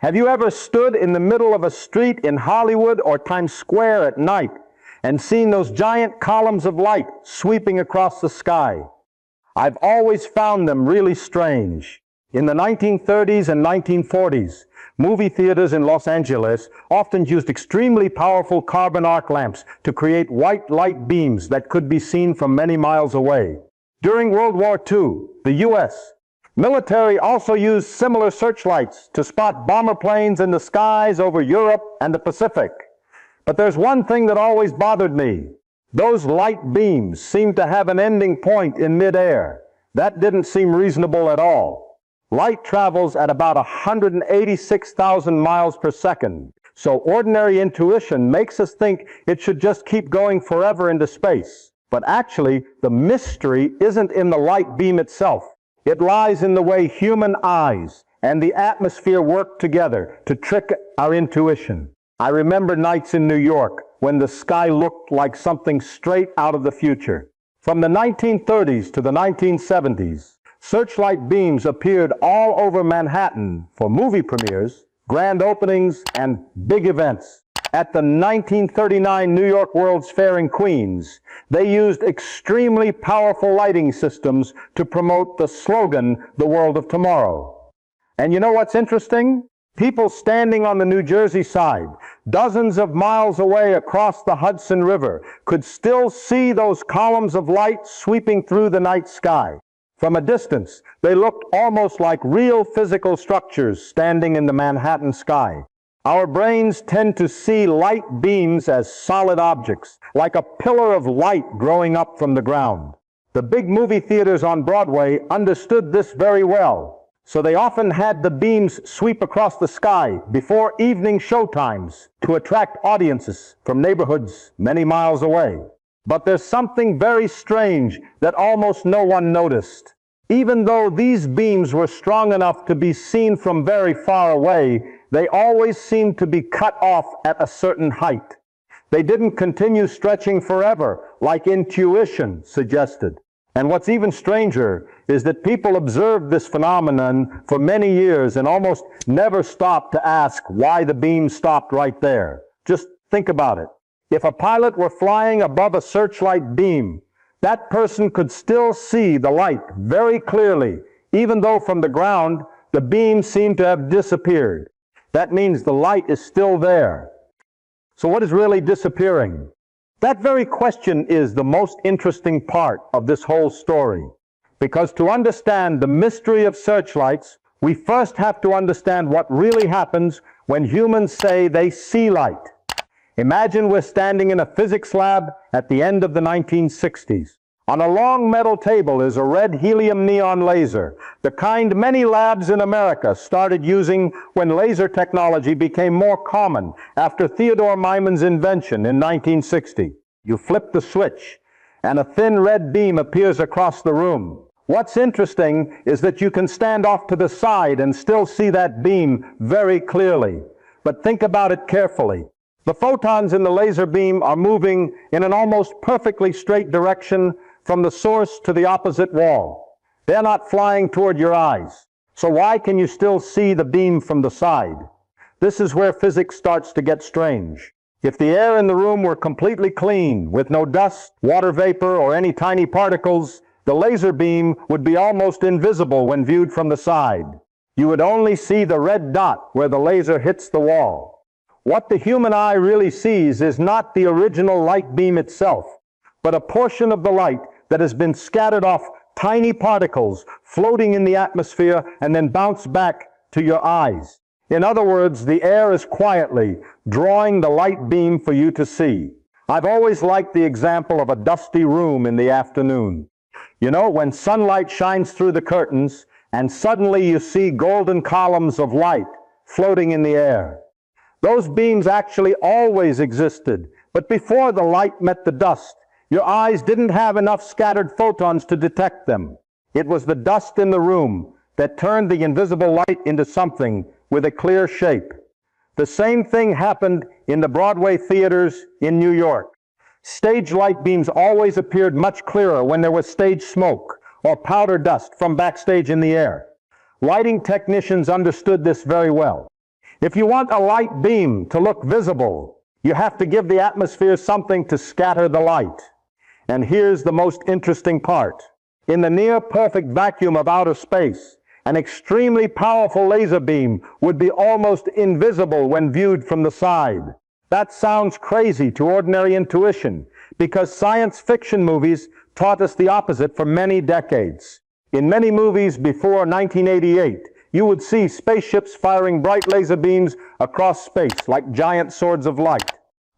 Have you ever stood in the middle of a street in Hollywood or Times Square at night and seen those giant columns of light sweeping across the sky? I've always found them really strange. In the 1930s and 1940s, movie theaters in Los Angeles often used extremely powerful carbon arc lamps to create white light beams that could be seen from many miles away. During World War II, the U.S. military also used similar searchlights to spot bomber planes in the skies over Europe and the Pacific. But there's one thing that always bothered me. Those light beams seemed to have an ending point in midair. That didn't seem reasonable at all. Light travels at about 186,000 miles per second, so ordinary intuition makes us think it should just keep going forever into space. But actually, the mystery isn't in the light beam itself. It lies in the way human eyes and the atmosphere work together to trick our intuition. I remember nights in New York when the sky looked like something straight out of the future. From the 1930s to the 1970s, searchlight beams appeared all over Manhattan for movie premieres, grand openings, and big events. At the 1939 New York World's Fair in Queens, they used extremely powerful lighting systems to promote the slogan, "The World of Tomorrow." And you know what's interesting? People standing on the New Jersey side, dozens of miles away across the Hudson River, could still see those columns of light sweeping through the night sky. From a distance, they looked almost like real physical structures standing in the Manhattan sky. Our brains tend to see light beams as solid objects, like a pillar of light growing up from the ground. The big movie theaters on Broadway understood this very well, so they often had the beams sweep across the sky before evening showtimes to attract audiences from neighborhoods many miles away. But there's something very strange that almost no one noticed. Even though these beams were strong enough to be seen from very far away, they always seemed to be cut off at a certain height. They didn't continue stretching forever, like intuition suggested. And what's even stranger is that people observed this phenomenon for many years and almost never stopped to ask why the beam stopped right there. Just think about it. If a pilot were flying above a searchlight beam, that person could still see the light very clearly, even though from the ground the beam seemed to have disappeared. That means the light is still there. So what is really disappearing? That very question is the most interesting part of this whole story. Because to understand the mystery of searchlights, we first have to understand what really happens when humans say they see light. Imagine we're standing in a physics lab at the end of the 1960s. On a long metal table is a red helium neon laser, the kind many labs in America started using when laser technology became more common after Theodore Myman's invention in 1960. You flip the switch, and a thin red beam appears across the room. What's interesting is that you can stand off to the side and still see that beam very clearly. But think about it carefully. The photons in the laser beam are moving in an almost perfectly straight direction from the source to the opposite wall. They're not flying toward your eyes. So why can you still see the beam from the side? This is where physics starts to get strange. If the air in the room were completely clean, with no dust, water vapor, or any tiny particles, the laser beam would be almost invisible when viewed from the side. You would only see the red dot where the laser hits the wall. What the human eye really sees is not the original light beam itself, but a portion of the light that has been scattered off tiny particles floating in the atmosphere and then bounced back to your eyes. In other words, the air is quietly drawing the light beam for you to see. I've always liked the example of a dusty room in the afternoon. You know, when sunlight shines through the curtains and suddenly you see golden columns of light floating in the air. Those beams actually always existed, but before the light met the dust, your eyes didn't have enough scattered photons to detect them. It was the dust in the room that turned the invisible light into something with a clear shape. The same thing happened in the Broadway theaters in New York. Stage light beams always appeared much clearer when there was stage smoke or powder dust from backstage in the air. Lighting technicians understood this very well. If you want a light beam to look visible, you have to give the atmosphere something to scatter the light. And here's the most interesting part. In the near-perfect vacuum of outer space, an extremely powerful laser beam would be almost invisible when viewed from the side. That sounds crazy to ordinary intuition, because science fiction movies taught us the opposite for many decades. In many movies before 1988, you would see spaceships firing bright laser beams across space like giant swords of light.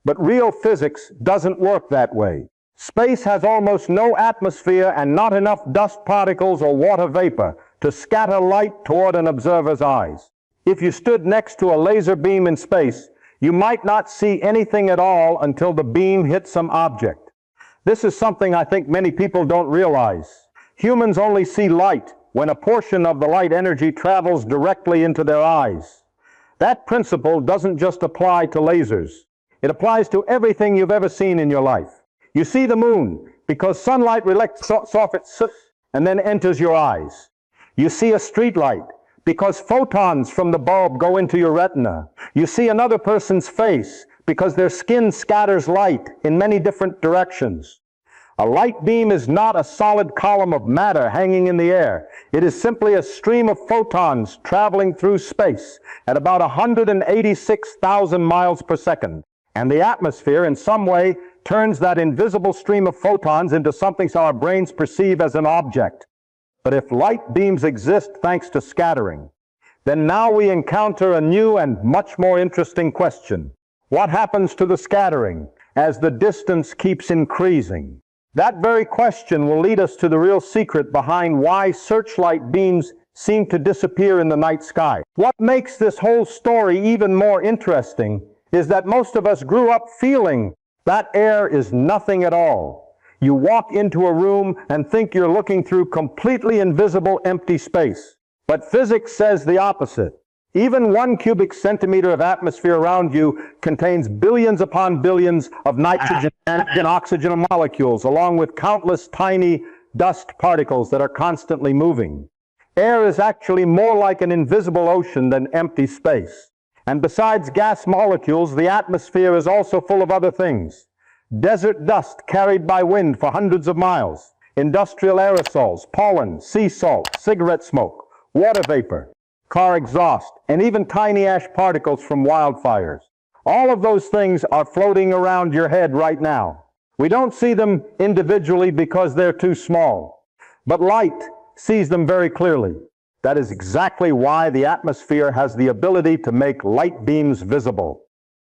But real physics doesn't work that way. Space has almost no atmosphere and not enough dust particles or water vapor to scatter light toward an observer's eyes. If you stood next to a laser beam in space, you might not see anything at all until the beam hit some object. This is something I think many people don't realize. Humans only see light when a portion of the light energy travels directly into their eyes. That principle doesn't just apply to lasers. It applies to everything you've ever seen in your life. You see the moon because sunlight reflects off its surface and then enters your eyes. You see a street light because photons from the bulb go into your retina. You see another person's face because their skin scatters light in many different directions. A light beam is not a solid column of matter hanging in the air. It is simply a stream of photons traveling through space at about 186,000 miles per second. And the atmosphere, in some way, turns that invisible stream of photons into something our brains perceive as an object. But if light beams exist thanks to scattering, then now we encounter a new and much more interesting question. What happens to the scattering as the distance keeps increasing? That very question will lead us to the real secret behind why searchlight beams seem to disappear in the night sky. What makes this whole story even more interesting is that most of us grew up feeling that air is nothing at all. You walk into a room and think you're looking through completely invisible empty space. But physics says the opposite. Even 1 cubic centimeter of atmosphere around you contains billions upon billions of nitrogen and oxygen molecules, along with countless tiny dust particles that are constantly moving. Air is actually more like an invisible ocean than empty space. And besides gas molecules, the atmosphere is also full of other things. Desert dust carried by wind for hundreds of miles, industrial aerosols, pollen, sea salt, cigarette smoke, water vapor, car exhaust, and even tiny ash particles from wildfires. All of those things are floating around your head right now. We don't see them individually because they're too small, but light sees them very clearly. That is exactly why the atmosphere has the ability to make light beams visible.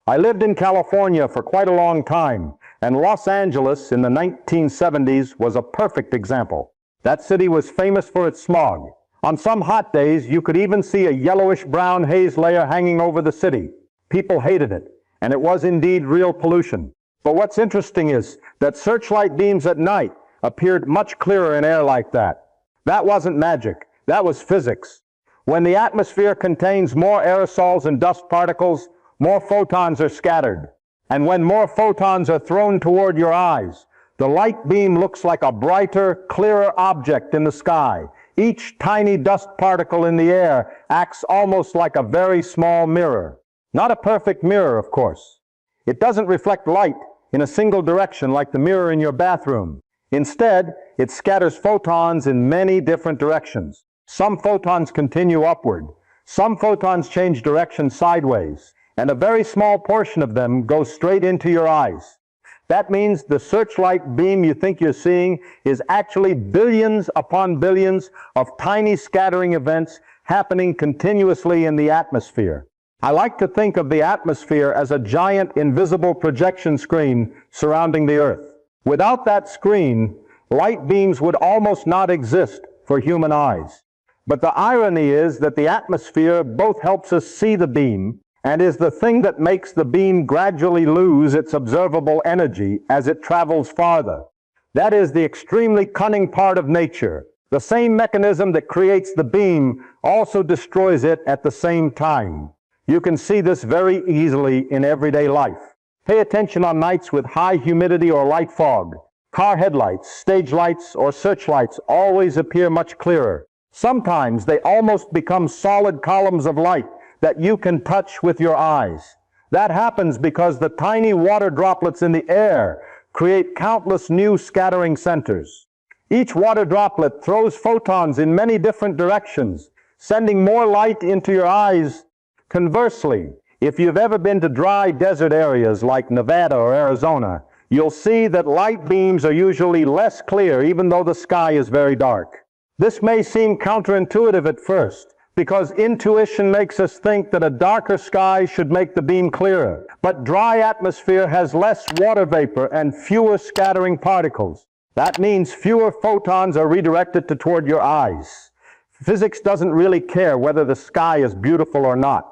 I lived in California for quite a long time, and Los Angeles in the 1970s was a perfect example. That city was famous for its smog. On some hot days, you could even see a yellowish-brown haze layer hanging over the city. People hated it, and it was indeed real pollution. But what's interesting is that searchlight beams at night appeared much clearer in air like that. That wasn't magic. That was physics. When the atmosphere contains more aerosols and dust particles, more photons are scattered. And when more photons are thrown toward your eyes, the light beam looks like a brighter, clearer object in the sky. Each tiny dust particle in the air acts almost like a very small mirror. Not a perfect mirror, of course. It doesn't reflect light in a single direction like the mirror in your bathroom. Instead, it scatters photons in many different directions. Some photons continue upward. Some photons change direction sideways. And a very small portion of them goes straight into your eyes. That means the searchlight beam you think you're seeing is actually billions upon billions of tiny scattering events happening continuously in the atmosphere. I like to think of the atmosphere as a giant invisible projection screen surrounding the Earth. Without that screen, light beams would almost not exist for human eyes. But the irony is that the atmosphere both helps us see the beam and is the thing that makes the beam gradually lose its observable energy as it travels farther. That is the extremely cunning part of nature. The same mechanism that creates the beam also destroys it at the same time. You can see this very easily in everyday life. Pay attention on nights with high humidity or light fog. Car headlights, stage lights, or searchlights always appear much clearer. Sometimes they almost become solid columns of light that you can touch with your eyes. That happens because the tiny water droplets in the air create countless new scattering centers. Each water droplet throws photons in many different directions, sending more light into your eyes. Conversely, if you've ever been to dry desert areas like Nevada or Arizona, you'll see that light beams are usually less clear even though the sky is very dark. This may seem counterintuitive at first, because intuition makes us think that a darker sky should make the beam clearer. But dry atmosphere has less water vapor and fewer scattering particles. That means fewer photons are redirected toward your eyes. Physics doesn't really care whether the sky is beautiful or not.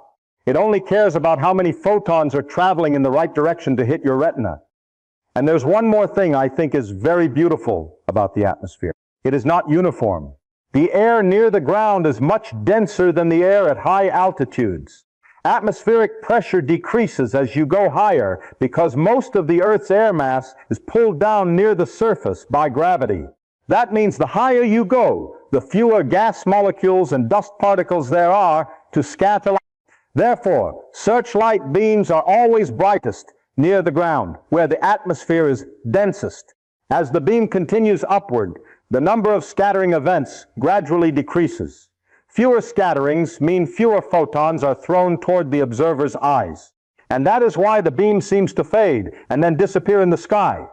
It only cares about how many photons are traveling in the right direction to hit your retina. And there's one more thing I think is very beautiful about the atmosphere. It is not uniform. The air near the ground is much denser than the air at high altitudes. Atmospheric pressure decreases as you go higher because most of the Earth's air mass is pulled down near the surface by gravity. That means the higher you go, the fewer gas molecules and dust particles there are to scatter light. Therefore, searchlight beams are always brightest near the ground, where the atmosphere is densest. As the beam continues upward, the number of scattering events gradually decreases. Fewer scatterings mean fewer photons are thrown toward the observer's eyes. And that is why the beam seems to fade and then disappear in the sky.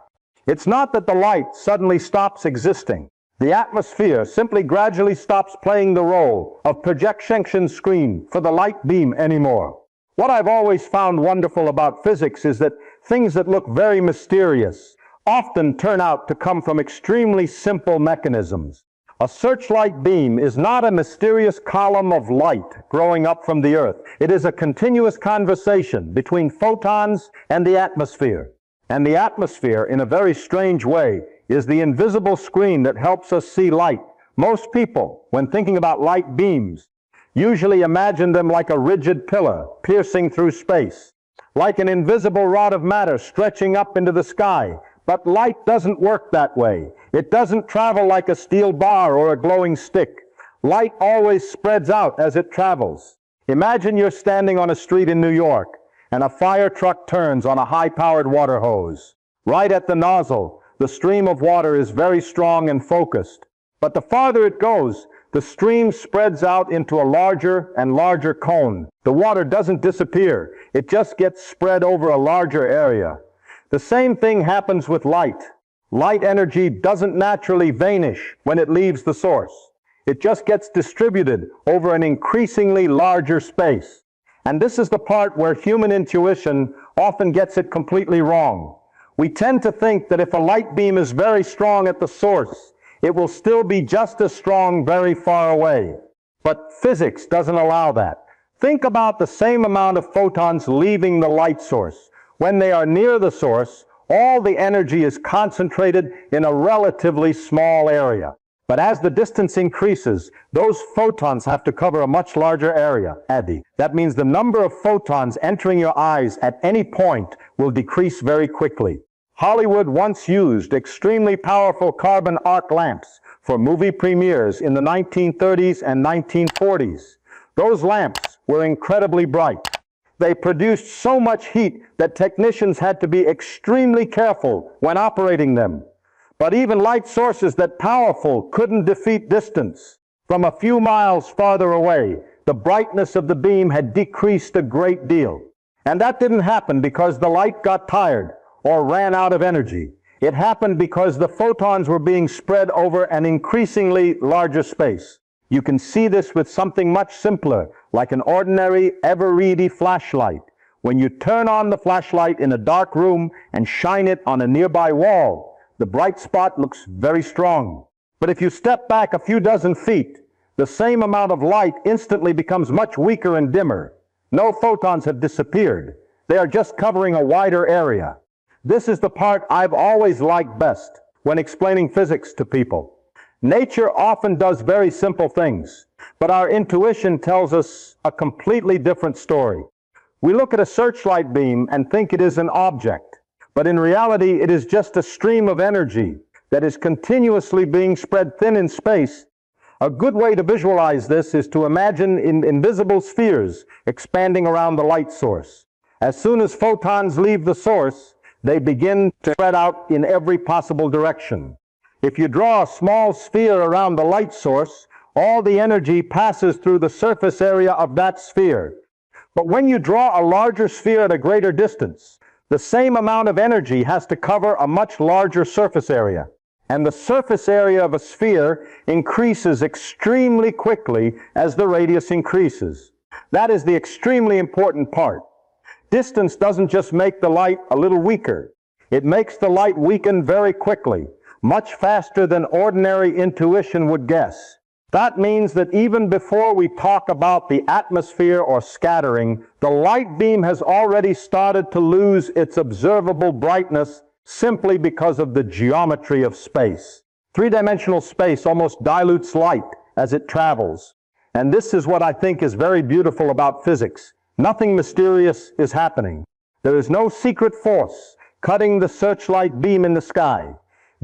It's not that the light suddenly stops existing. The atmosphere simply gradually stops playing the role of projection screen for the light beam anymore. What I've always found wonderful about physics is that things that look very mysterious often turn out to come from extremely simple mechanisms. A searchlight beam is not a mysterious column of light growing up from the Earth. It is a continuous conversation between photons and the atmosphere. And the atmosphere, in a very strange way, is the invisible screen that helps us see light. Most people, when thinking about light beams, usually imagine them like a rigid pillar piercing through space, like an invisible rod of matter stretching up into the sky. But light doesn't work that way. It doesn't travel like a steel bar or a glowing stick. Light always spreads out as it travels. Imagine you're standing on a street in New York, and a fire truck turns on a high-powered water hose. Right at the nozzle, the stream of water is very strong and focused. But the farther it goes, the stream spreads out into a larger and larger cone. The water doesn't disappear. It just gets spread over a larger area. The same thing happens with light. Light energy doesn't naturally vanish when it leaves the source. It just gets distributed over an increasingly larger space. And this is the part where human intuition often gets it completely wrong. We tend to think that if a light beam is very strong at the source, it will still be just as strong very far away. But physics doesn't allow that. Think about the same amount of photons leaving the light source. When they are near the source, all the energy is concentrated in a relatively small area. But as the distance increases, those photons have to cover a much larger area. That means the number of photons entering your eyes at any point will decrease very quickly. Hollywood once used extremely powerful carbon arc lamps for movie premieres in the 1930s and 1940s. Those lamps were incredibly bright. They produced so much heat that technicians had to be extremely careful when operating them. But even light sources that powerful couldn't defeat distance. From a few miles farther away, the brightness of the beam had decreased a great deal. And that didn't happen because the light got tired or ran out of energy. It happened because the photons were being spread over an increasingly larger space. You can see this with something much simpler, like an ordinary ever-ready flashlight. When you turn on the flashlight in a dark room and shine it on a nearby wall, the bright spot looks very strong. But if you step back a few dozen feet, the same amount of light instantly becomes much weaker and dimmer. No photons have disappeared. They are just covering a wider area. This is the part I've always liked best when explaining physics to people. Nature often does very simple things, but our intuition tells us a completely different story. We look at a searchlight beam and think it is an object, but in reality it is just a stream of energy that is continuously being spread thin in space A good way to visualize this is to imagine invisible spheres expanding around the light source. As soon as photons leave the source, they begin to spread out in every possible direction. If you draw a small sphere around the light source, all the energy passes through the surface area of that sphere. But when you draw a larger sphere at a greater distance, the same amount of energy has to cover a much larger surface area. And the surface area of a sphere increases extremely quickly as the radius increases. That is the extremely important part. Distance doesn't just make the light a little weaker. It makes the light weaken very quickly, much faster than ordinary intuition would guess. That means that even before we talk about the atmosphere or scattering, the light beam has already started to lose its observable brightness simply because of the geometry of space. Three-dimensional space almost dilutes light as it travels. And this is what I think is very beautiful about physics. Nothing mysterious is happening. There is no secret force cutting the searchlight beam in the sky.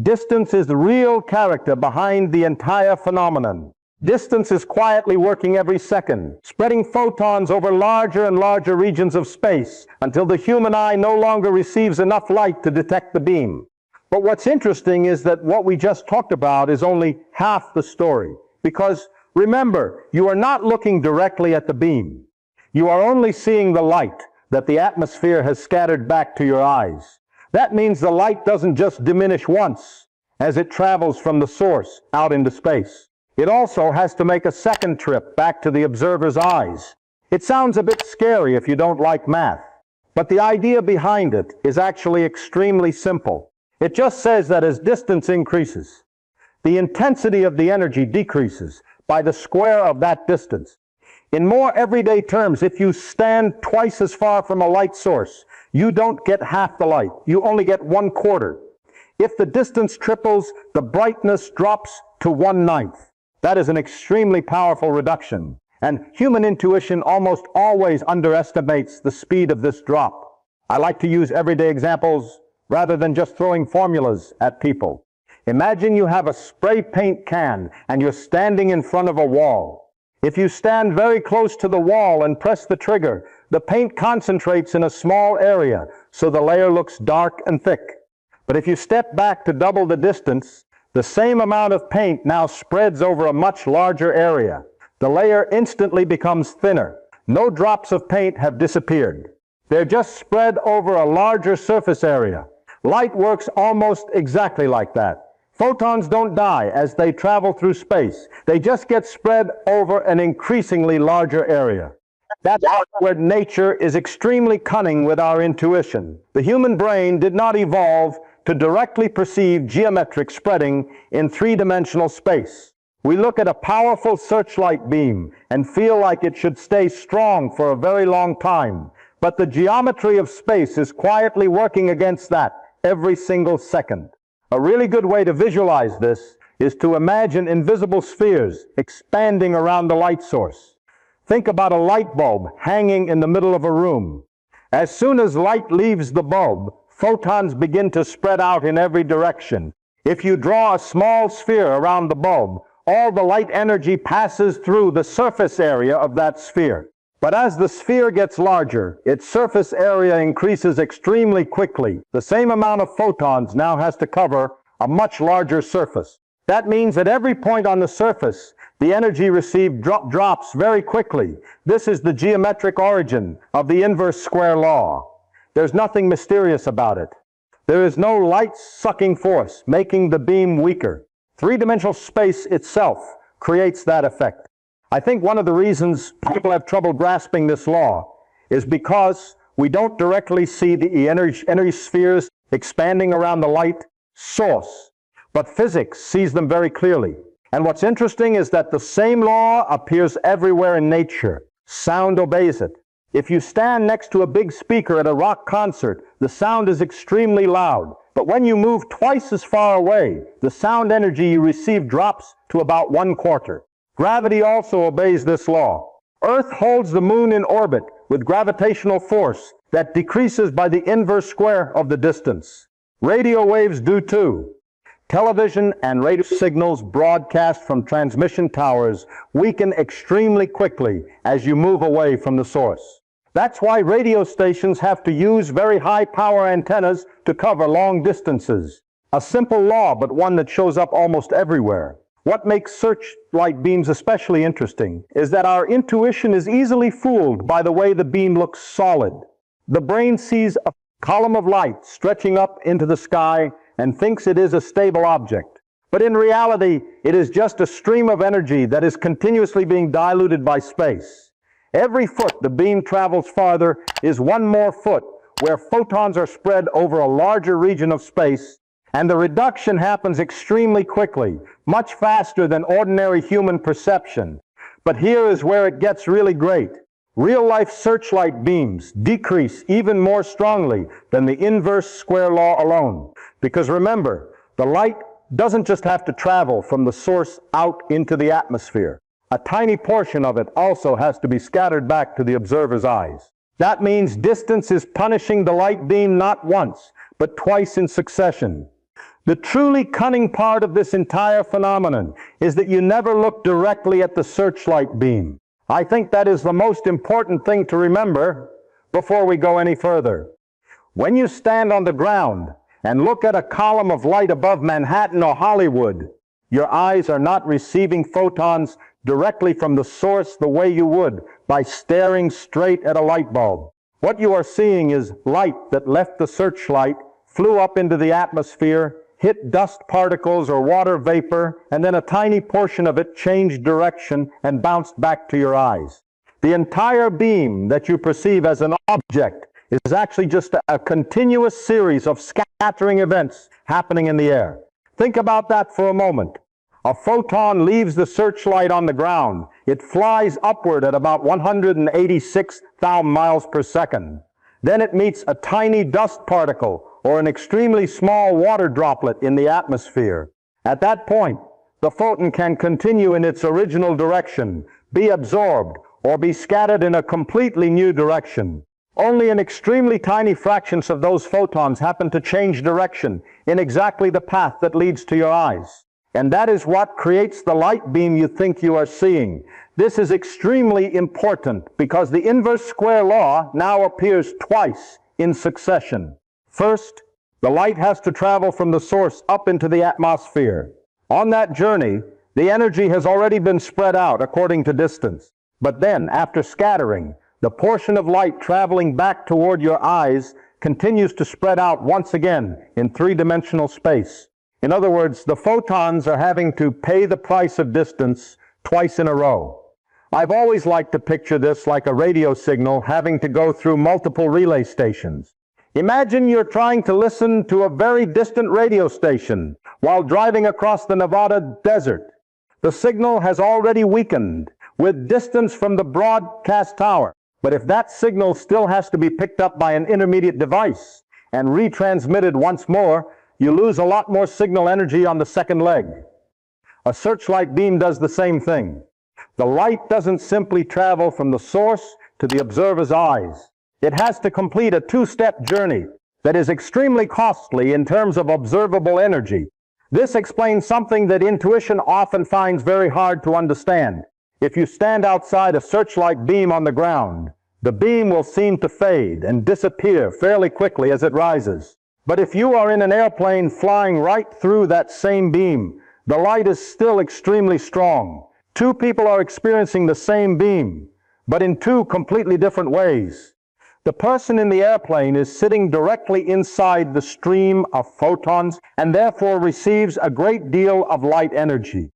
Distance is the real character behind the entire phenomenon. Distance is quietly working every second, spreading photons over larger and larger regions of space until the human eye no longer receives enough light to detect the beam. But what's interesting is that what we just talked about is only half the story. Because remember, you are not looking directly at the beam. You are only seeing the light that the atmosphere has scattered back to your eyes. That means the light doesn't just diminish once as it travels from the source out into space. It also has to make a second trip back to the observer's eyes. It sounds a bit scary if you don't like math, but the idea behind it is actually extremely simple. It just says that as distance increases, the intensity of the energy decreases by the square of that distance. In more everyday terms, if you stand twice as far from a light source, you don't get half the light. You only get 1/4. If the distance triples, the brightness drops to 1/9. That is an extremely powerful reduction, and human intuition almost always underestimates the speed of this drop. I like to use everyday examples rather than just throwing formulas at people. Imagine you have a spray paint can and you're standing in front of a wall. If you stand very close to the wall and press the trigger, the paint concentrates in a small area, so the layer looks dark and thick. But if you step back to double the distance, the same amount of paint now spreads over a much larger area. The layer instantly becomes thinner. No drops of paint have disappeared. They're just spread over a larger surface area. Light works almost exactly like that. Photons don't die as they travel through space. They just get spread over an increasingly larger area. That's where nature is extremely cunning with our intuition. The human brain did not evolve to directly perceive geometric spreading in three-dimensional space. We look at a powerful searchlight beam and feel like it should stay strong for a very long time. But the geometry of space is quietly working against that every single second. A really good way to visualize this is to imagine invisible spheres expanding around the light source. Think about a light bulb hanging in the middle of a room. As soon as light leaves the bulb, photons begin to spread out in every direction. If you draw a small sphere around the bulb, all the light energy passes through the surface area of that sphere. But as the sphere gets larger, its surface area increases extremely quickly. The same amount of photons now has to cover a much larger surface. That means at every point on the surface, the energy received drops very quickly. This is the geometric origin of the inverse square law. There's nothing mysterious about it. There is no light-sucking force making the beam weaker. Three-dimensional space itself creates that effect. I think one of the reasons people have trouble grasping this law is because we don't directly see the energy spheres expanding around the light source, but physics sees them very clearly. And what's interesting is that the same law appears everywhere in nature. Sound obeys it. If you stand next to a big speaker at a rock concert, the sound is extremely loud. But when you move twice as far away, the sound energy you receive drops to about 1/4. Gravity also obeys this law. Earth holds the moon in orbit with gravitational force that decreases by the inverse square of the distance. Radio waves do too. Television and radio signals broadcast from transmission towers weaken extremely quickly as you move away from the source. That's why radio stations have to use very high power antennas to cover long distances. A simple law, but one that shows up almost everywhere. What makes searchlight beams especially interesting is that our intuition is easily fooled by the way the beam looks solid. The brain sees a column of light stretching up into the sky and thinks it is a stable object. But in reality, it is just a stream of energy that is continuously being diluted by space. Every foot the beam travels farther is one more foot where photons are spread over a larger region of space, and the reduction happens extremely quickly, much faster than ordinary human perception. But here is where it gets really great. Real-life searchlight beams decrease even more strongly than the inverse square law alone. Because remember, the light doesn't just have to travel from the source out into the atmosphere. A tiny portion of it also has to be scattered back to the observer's eyes. That means distance is punishing the light beam not once, but twice in succession. The truly cunning part of this entire phenomenon is that you never look directly at the searchlight beam. I think that is the most important thing to remember before we go any further. When you stand on the ground and look at a column of light above Manhattan or Hollywood, your eyes are not receiving photons directly from the source the way you would by staring straight at a light bulb. What you are seeing is light that left the searchlight, flew up into the atmosphere, hit dust particles or water vapor, and then a tiny portion of it changed direction and bounced back to your eyes. The entire beam that you perceive as an object is actually just a continuous series of scattering events happening in the air. Think about that for a moment. A photon leaves the searchlight on the ground. It flies upward at about 186,000 miles per second. Then it meets a tiny dust particle or an extremely small water droplet in the atmosphere. At that point, the photon can continue in its original direction, be absorbed, or be scattered in a completely new direction. Only in extremely tiny fractions of those photons happen to change direction in exactly the path that leads to your eyes. And that is what creates the light beam you think you are seeing. This is extremely important because the inverse square law now appears twice in succession. First, the light has to travel from the source up into the atmosphere. On that journey, the energy has already been spread out according to distance. But then, after scattering, the portion of light traveling back toward your eyes continues to spread out once again in three-dimensional space. In other words, the photons are having to pay the price of distance twice in a row. I've always liked to picture this like a radio signal having to go through multiple relay stations. Imagine you're trying to listen to a very distant radio station while driving across the Nevada desert. The signal has already weakened with distance from the broadcast tower. But if that signal still has to be picked up by an intermediate device and retransmitted once more, you lose a lot more signal energy on the second leg. A searchlight beam does the same thing. The light doesn't simply travel from the source to the observer's eyes. It has to complete a two-step journey that is extremely costly in terms of observable energy. This explains something that intuition often finds very hard to understand. If you stand outside a searchlight beam on the ground, the beam will seem to fade and disappear fairly quickly as it rises. But if you are in an airplane flying right through that same beam, the light is still extremely strong. Two people are experiencing the same beam, but in two completely different ways. The person in the airplane is sitting directly inside the stream of photons and therefore receives a great deal of light energy.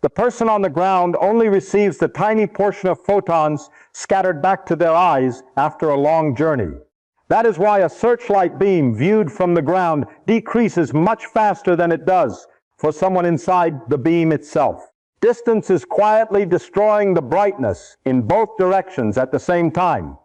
The person on the ground only receives the tiny portion of photons scattered back to their eyes after a long journey. That is why a searchlight beam viewed from the ground decreases much faster than it does for someone inside the beam itself. Distance is quietly destroying the brightness in both directions at the same time.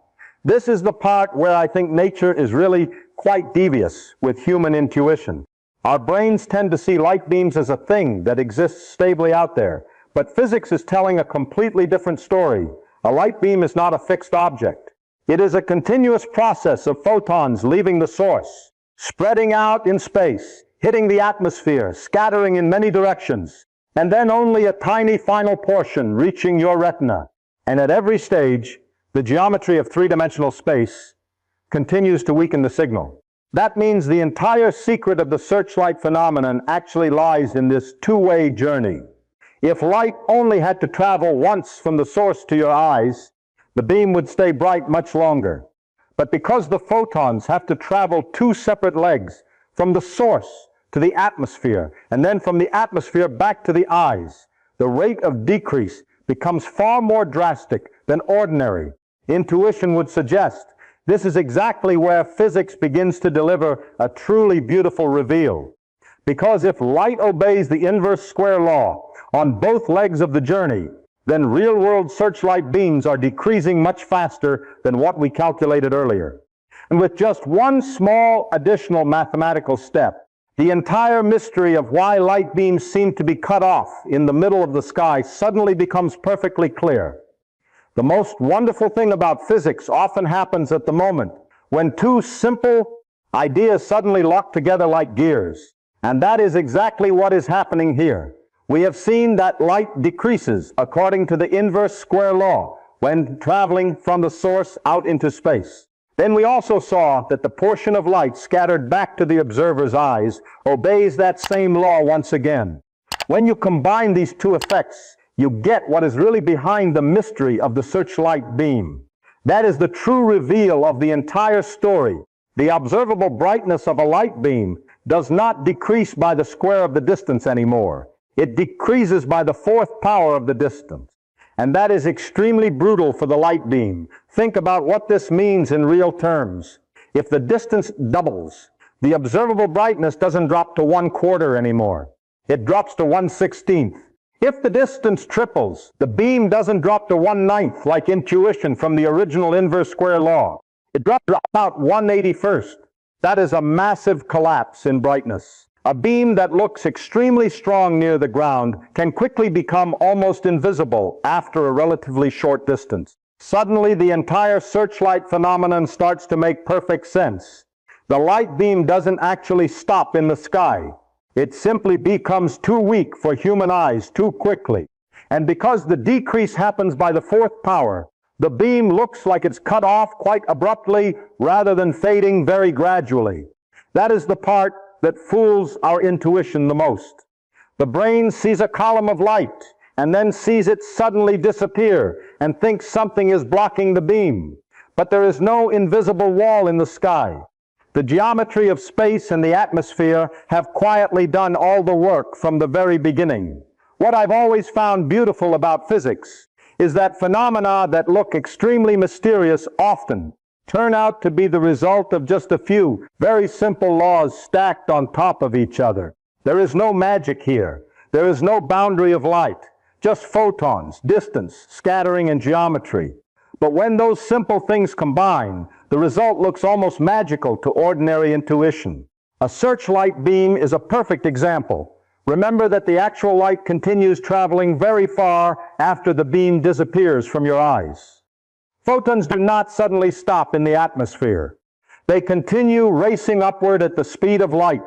This is the part where I think nature is really quite devious with human intuition. Our brains tend to see light beams as a thing that exists stably out there, but physics is telling a completely different story. A light beam is not a fixed object. It is a continuous process of photons leaving the source, spreading out in space, hitting the atmosphere, scattering in many directions, and then only a tiny final portion reaching your retina. And at every stage, the geometry of three-dimensional space continues to weaken the signal. That means the entire secret of the searchlight phenomenon actually lies in this two-way journey. If light only had to travel once from the source to your eyes, the beam would stay bright much longer. But because the photons have to travel two separate legs, from the source to the atmosphere, and then from the atmosphere back to the eyes, the rate of decrease becomes far more drastic than ordinary. Intuition would suggest this is exactly where physics begins to deliver a truly beautiful reveal. Because if light obeys the inverse square law on both legs of the journey, then real-world searchlight beams are decreasing much faster than what we calculated earlier. And with just one small additional mathematical step, the entire mystery of why light beams seem to be cut off in the middle of the sky suddenly becomes perfectly clear. The most wonderful thing about physics often happens at the moment when two simple ideas suddenly lock together like gears. And that is exactly what is happening here. We have seen that light decreases according to the inverse square law when traveling from the source out into space. Then we also saw that the portion of light scattered back to the observer's eyes obeys that same law once again. When you combine these two effects, you get what is really behind the mystery of the searchlight beam. That is the true reveal of the entire story. The observable brightness of a light beam does not decrease by the square of the distance anymore. It decreases by the fourth power of the distance. And that is extremely brutal for the light beam. Think about what this means in real terms. If the distance doubles, the observable brightness doesn't drop to 1/4 anymore. It drops to 1/16. If the distance triples, the beam doesn't drop to 1/9 like intuition from the original inverse square law. It drops to about 1/81. That is a massive collapse in brightness. A beam that looks extremely strong near the ground can quickly become almost invisible after a relatively short distance. Suddenly, the entire searchlight phenomenon starts to make perfect sense. The light beam doesn't actually stop in the sky. It simply becomes too weak for human eyes too quickly. And because the decrease happens by the fourth power, the beam looks like it's cut off quite abruptly rather than fading very gradually. That is the part that fools our intuition the most. The brain sees a column of light and then sees it suddenly disappear and thinks something is blocking the beam. But there is no invisible wall in the sky. The geometry of space and the atmosphere have quietly done all the work from the very beginning. What I've always found beautiful about physics is that phenomena that look extremely mysterious often turn out to be the result of just a few very simple laws stacked on top of each other. There is no magic here. There is no boundary of light, just photons, distance, scattering, and geometry. But when those simple things combine, the result looks almost magical to ordinary intuition. A searchlight beam is a perfect example. Remember that the actual light continues traveling very far after the beam disappears from your eyes. Photons do not suddenly stop in the atmosphere. They continue racing upward at the speed of light,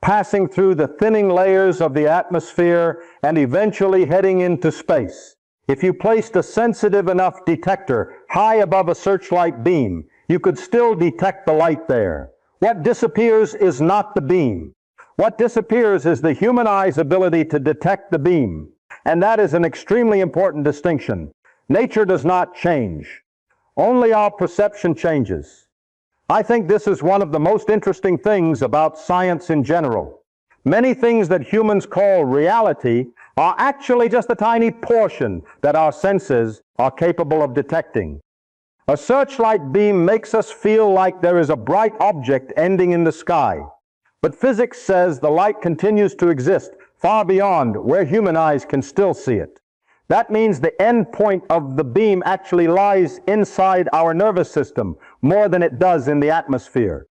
passing through the thinning layers of the atmosphere and eventually heading into space. If you placed a sensitive enough detector high above a searchlight beam, you could still detect the light there. What disappears is not the beam. What disappears is the human eye's ability to detect the beam. And that is an extremely important distinction. Nature does not change. Only our perception changes. I think this is one of the most interesting things about science in general. Many things that humans call reality are actually just a tiny portion that our senses are capable of detecting. A searchlight beam makes us feel like there is a bright object ending in the sky. But physics says the light continues to exist far beyond where human eyes can still see it. That means the end point of the beam actually lies inside our nervous system more than it does in the atmosphere.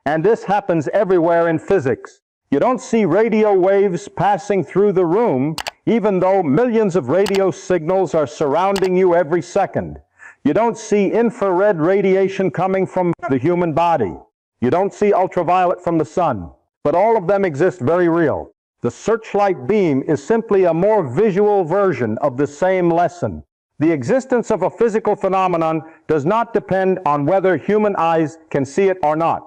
And this happens everywhere in physics. You don't see radio waves passing through the room, even though millions of radio signals are surrounding you every second. You don't see infrared radiation coming from the human body. You don't see ultraviolet from the sun. but all of them exist very real. The searchlight beam is simply a more visual version of the same lesson. The existence of a physical phenomenon does not depend on whether human eyes can see it or not.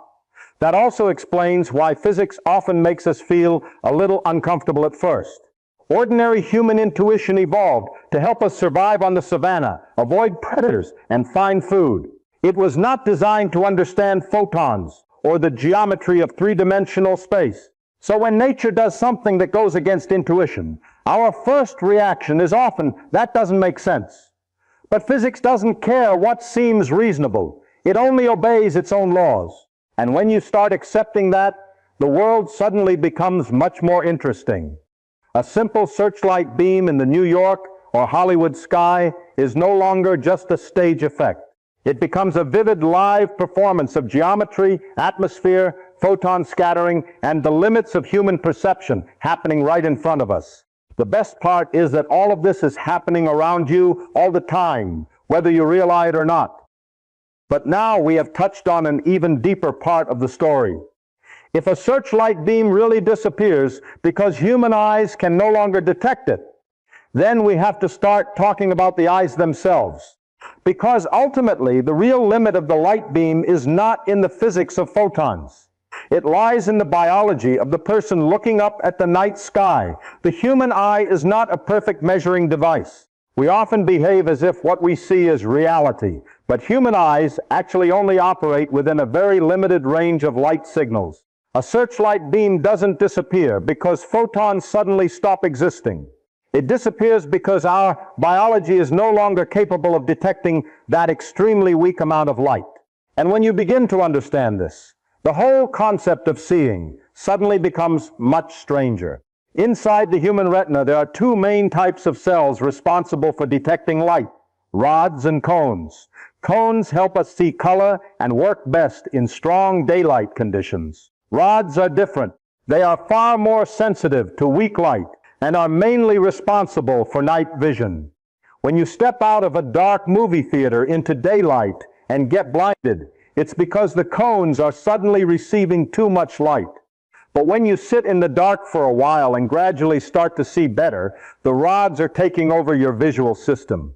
That also explains why physics often makes us feel a little uncomfortable at first. Ordinary human intuition evolved to help us survive on the savannah, avoid predators, and find food. It was not designed to understand photons or the geometry of three-dimensional space. So when nature does something that goes against intuition, our first reaction is often, that doesn't make sense. But physics doesn't care what seems reasonable. It only obeys its own laws. And when you start accepting that, the world suddenly becomes much more interesting. A simple searchlight beam in the New York or Hollywood sky is no longer just a stage effect. It becomes a vivid live performance of geometry, atmosphere, photon scattering, and the limits of human perception happening right in front of us. The best part is that all of this is happening around you all the time, whether you realize it or not. But now we have touched on an even deeper part of the story. If a searchlight beam really disappears because human eyes can no longer detect it, then we have to start talking about the eyes themselves. Because ultimately, the real limit of the light beam is not in the physics of photons. It lies in the biology of the person looking up at the night sky. The human eye is not a perfect measuring device. We often behave as if what we see is reality, but human eyes actually only operate within a very limited range of light signals. A searchlight beam doesn't disappear because photons suddenly stop existing. It disappears because our biology is no longer capable of detecting that extremely weak amount of light. And when you begin to understand this, the whole concept of seeing suddenly becomes much stranger. Inside the human retina, there are two main types of cells responsible for detecting light: rods and cones. Cones help us see color and work best in strong daylight conditions. Rods are different. They are far more sensitive to weak light and are mainly responsible for night vision. When you step out of a dark movie theater into daylight and get blinded, it's because the cones are suddenly receiving too much light. But when you sit in the dark for a while and gradually start to see better, the rods are taking over your visual system.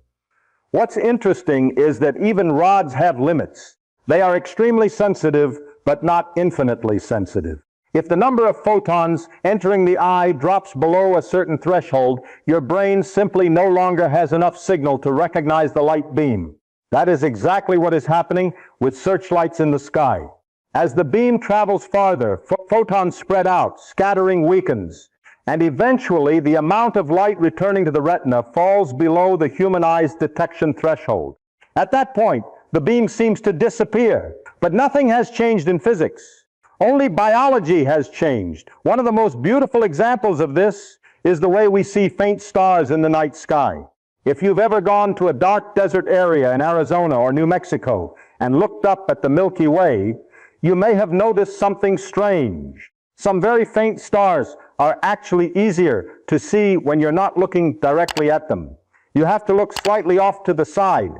What's interesting is that even rods have limits. They are extremely sensitive, but not infinitely sensitive. If the number of photons entering the eye drops below a certain threshold, your brain simply no longer has enough signal to recognize the light beam. That is exactly what is happening with searchlights in the sky. As the beam travels farther, photons spread out, scattering weakens, and eventually the amount of light returning to the retina falls below the human eye's detection threshold. At that point, the beam seems to disappear, but nothing has changed in physics. Only biology has changed. One of the most beautiful examples of this is the way we see faint stars in the night sky. If you've ever gone to a dark desert area in Arizona or New Mexico and looked up at the Milky Way, you may have noticed something strange. Some very faint stars are actually easier to see when you're not looking directly at them. You have to look slightly off to the side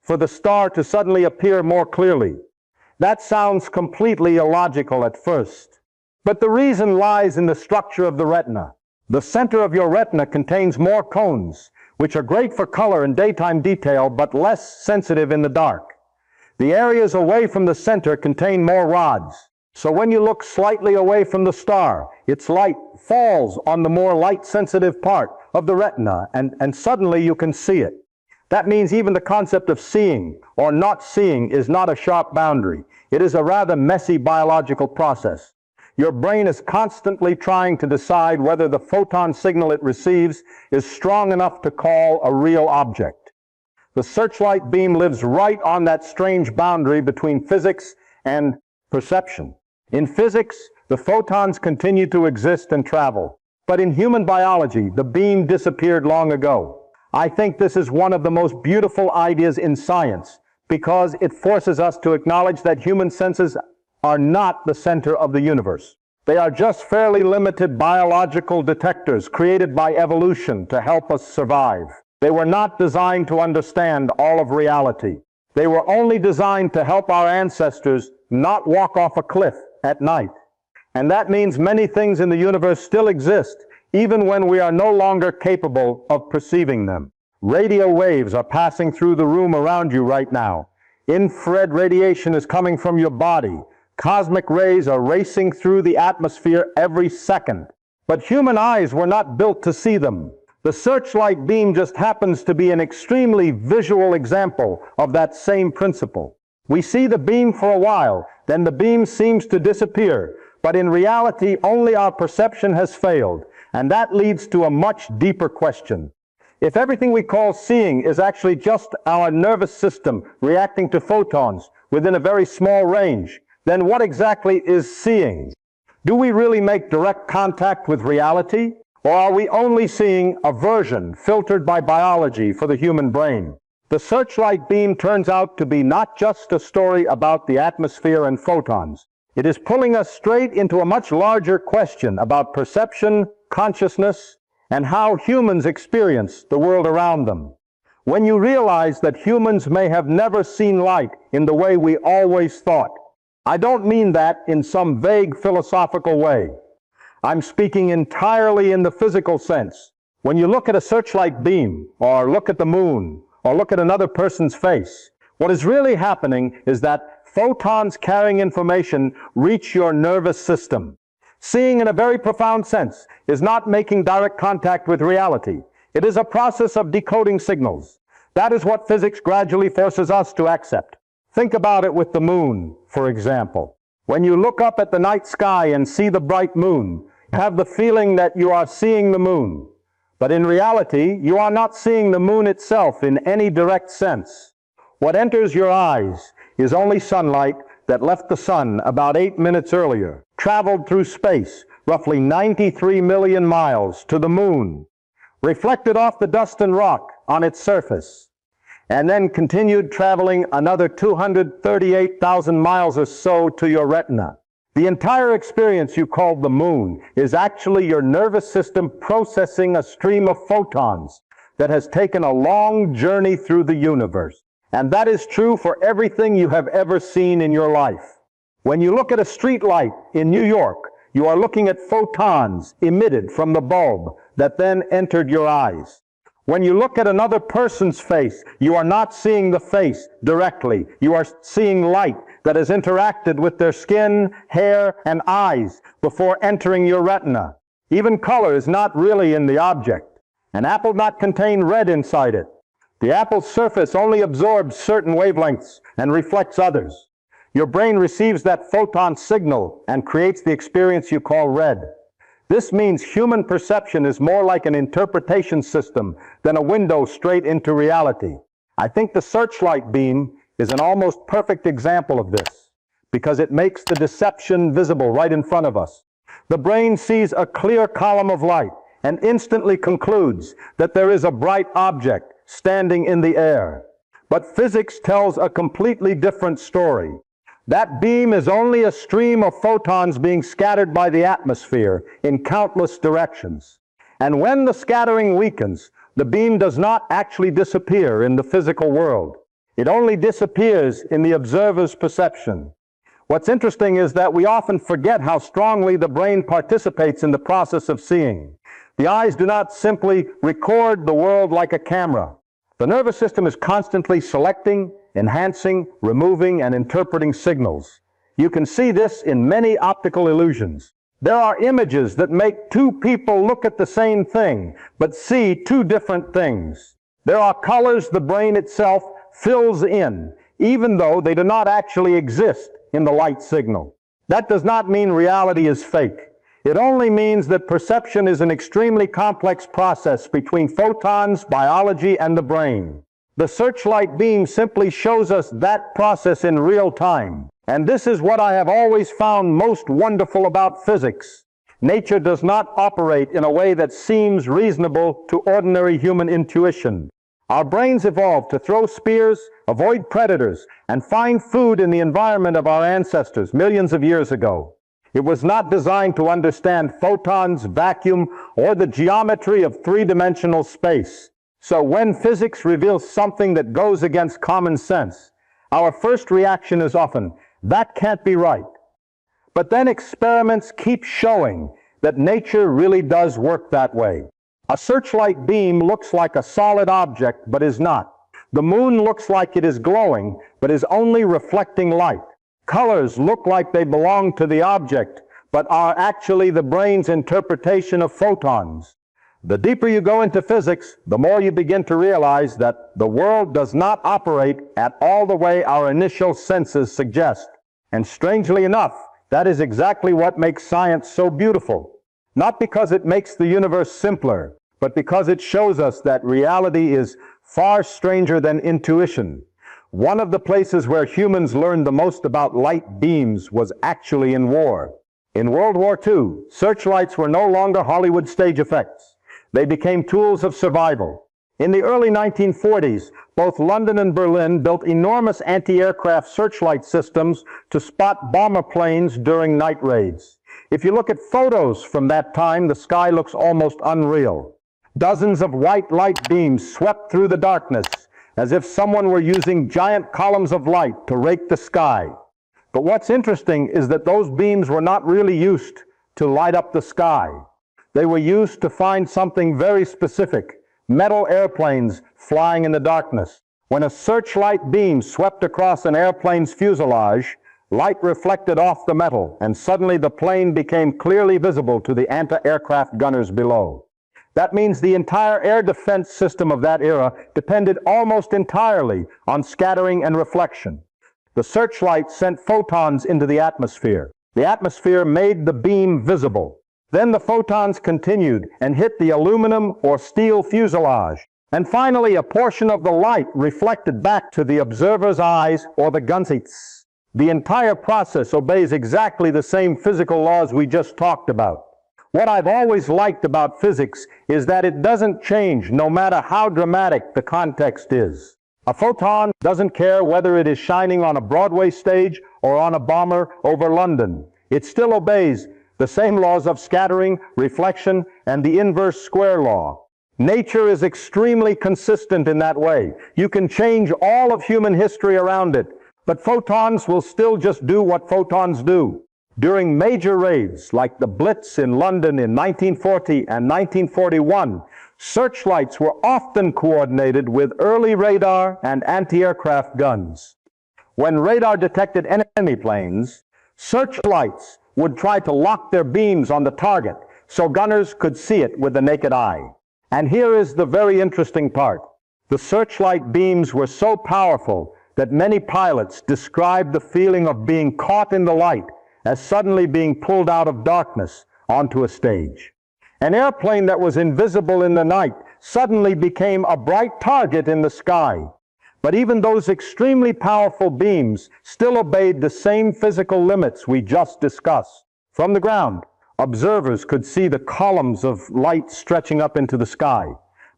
for the star to suddenly appear more clearly. That sounds completely illogical at first, but the reason lies in the structure of the retina. The center of your retina contains more cones, which are great for color and daytime detail, but less sensitive in the dark. The areas away from the center contain more rods. So when you look slightly away from the star, its light falls on the more light-sensitive part of the retina, and suddenly you can see it. That means even the concept of seeing or not seeing is not a sharp boundary. It is a rather messy biological process. Your brain is constantly trying to decide whether the photon signal it receives is strong enough to call a real object. The searchlight beam lives right on that strange boundary between physics and perception. In physics, the photons continue to exist and travel. But in human biology, the beam disappeared long ago. I think this is one of the most beautiful ideas in science because it forces us to acknowledge that human senses are not the center of the universe. They are just fairly limited biological detectors created by evolution to help us survive. They were not designed to understand all of reality. They were only designed to help our ancestors not walk off a cliff at night. And that means many things in the universe still exist, even when we are no longer capable of perceiving them. Radio waves are passing through the room around you right now. Infrared radiation is coming from your body. Cosmic rays are racing through the atmosphere every second. But human eyes were not built to see them. The searchlight beam just happens to be an extremely visual example of that same principle. We see the beam for a while, then the beam seems to disappear. But in reality, only our perception has failed. And that leads to a much deeper question. If everything we call seeing is actually just our nervous system reacting to photons within a very small range, then what exactly is seeing? Do we really make direct contact with reality? Or are we only seeing a version filtered by biology for the human brain? The searchlight beam turns out to be not just a story about the atmosphere and photons. It is pulling us straight into a much larger question about perception, consciousness, and how humans experience the world around them. When you realize that humans may have never seen light in the way we always thought, I don't mean that in some vague philosophical way. I'm speaking entirely in the physical sense. When you look at a searchlight beam, or look at the moon, or look at another person's face, what is really happening is that photons carrying information reach your nervous system. Seeing in a very profound sense is not making direct contact with reality. It is a process of decoding signals. That is what physics gradually forces us to accept. Think about it with the moon, for example. When you look up at the night sky and see the bright moon, you have the feeling that you are seeing the moon. But in reality, you are not seeing the moon itself in any direct sense. What enters your eyes is only sunlight that left the sun about 8 minutes earlier, traveled through space, roughly 93 million miles, to the moon, reflected off the dust and rock on its surface, and then continued traveling another 238,000 miles or so to your retina. The entire experience you call the moon is actually your nervous system processing a stream of photons that has taken a long journey through the universe. And that is true for everything you have ever seen in your life. When you look at a street light in New York, you are looking at photons emitted from the bulb that then entered your eyes. When you look at another person's face, you are not seeing the face directly. You are seeing light that has interacted with their skin, hair, and eyes before entering your retina. Even color is not really in the object. An apple does not contain red inside it. The apple's surface only absorbs certain wavelengths and reflects others. Your brain receives that photon signal and creates the experience you call red. This means human perception is more like an interpretation system than a window straight into reality. I think the searchlight beam is an almost perfect example of this, because it makes the deception visible right in front of us. The brain sees a clear column of light and instantly concludes that there is a bright object standing in the air. But physics tells a completely different story. That beam is only a stream of photons being scattered by the atmosphere in countless directions. And when the scattering weakens, the beam does not actually disappear in the physical world. It only disappears in the observer's perception. What's interesting is that we often forget how strongly the brain participates in the process of seeing. The eyes do not simply record the world like a camera. The nervous system is constantly selecting, enhancing, removing, and interpreting signals. You can see this in many optical illusions. There are images that make two people look at the same thing, but see two different things. There are colors the brain itself fills in, even though they do not actually exist in the light signal. That does not mean reality is fake. It only means that perception is an extremely complex process between photons, biology, and the brain. The searchlight beam simply shows us that process in real time. And this is what I have always found most wonderful about physics. Nature does not operate in a way that seems reasonable to ordinary human intuition. Our brains evolved to throw spears, avoid predators, and find food in the environment of our ancestors millions of years ago. It was not designed to understand photons, vacuum, or the geometry of three-dimensional space. So when physics reveals something that goes against common sense, our first reaction is often, that can't be right. But then experiments keep showing that nature really does work that way. A searchlight beam looks like a solid object, but is not. The moon looks like it is glowing, but is only reflecting light. Colors look like they belong to the object, but are actually the brain's interpretation of photons. The deeper you go into physics, the more you begin to realize that the world does not operate at all the way our initial senses suggest. And strangely enough, that is exactly what makes science so beautiful. Not because it makes the universe simpler, but because it shows us that reality is far stranger than intuition. One of the places where humans learned the most about light beams was actually in war. In World War II, searchlights were no longer Hollywood stage effects. They became tools of survival. In the early 1940s, both London and Berlin built enormous anti-aircraft searchlight systems to spot bomber planes during night raids. If you look at photos from that time, the sky looks almost unreal. Dozens of white light beams swept through the darkness, as if someone were using giant columns of light to rake the sky. But what's interesting is that those beams were not really used to light up the sky. They were used to find something very specific, metal airplanes flying in the darkness. When a searchlight beam swept across an airplane's fuselage, light reflected off the metal, and suddenly the plane became clearly visible to the anti-aircraft gunners below. That means the entire air defense system of that era depended almost entirely on scattering and reflection. The searchlight sent photons into the atmosphere. The atmosphere made the beam visible. Then the photons continued and hit the aluminum or steel fuselage. And finally, a portion of the light reflected back to the observer's eyes or the gunsits. The entire process obeys exactly the same physical laws we just talked about. What I've always liked about physics is that it doesn't change no matter how dramatic the context is. A photon doesn't care whether it is shining on a Broadway stage or on a bomber over London. It still obeys the same laws of scattering, reflection, and the inverse square law. Nature is extremely consistent in that way. You can change all of human history around it, but photons will still just do what photons do. During major raids like the Blitz in London in 1940 and 1941, searchlights were often coordinated with early radar and anti-aircraft guns. When radar detected enemy planes, searchlights would try to lock their beams on the target so gunners could see it with the naked eye. And here is the very interesting part. The searchlight beams were so powerful that many pilots described the feeling of being caught in the light as suddenly being pulled out of darkness onto a stage. An airplane that was invisible in the night suddenly became a bright target in the sky. But even those extremely powerful beams still obeyed the same physical limits we just discussed. From the ground, observers could see the columns of light stretching up into the sky.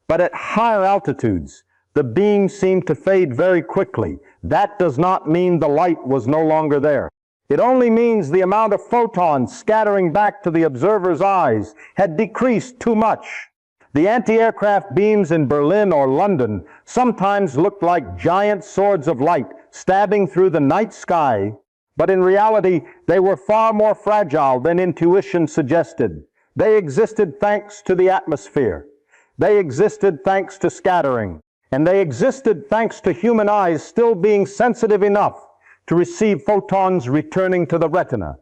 But at higher altitudes, the beams seemed to fade very quickly. That does not mean the light was no longer there. It only means the amount of photons scattering back to the observer's eyes had decreased too much. The anti-aircraft beams in Berlin or London sometimes looked like giant swords of light stabbing through the night sky, but in reality they were far more fragile than intuition suggested. They existed thanks to the atmosphere. They existed thanks to scattering. And they existed thanks to human eyes still being sensitive enough to receive photons returning to the retina.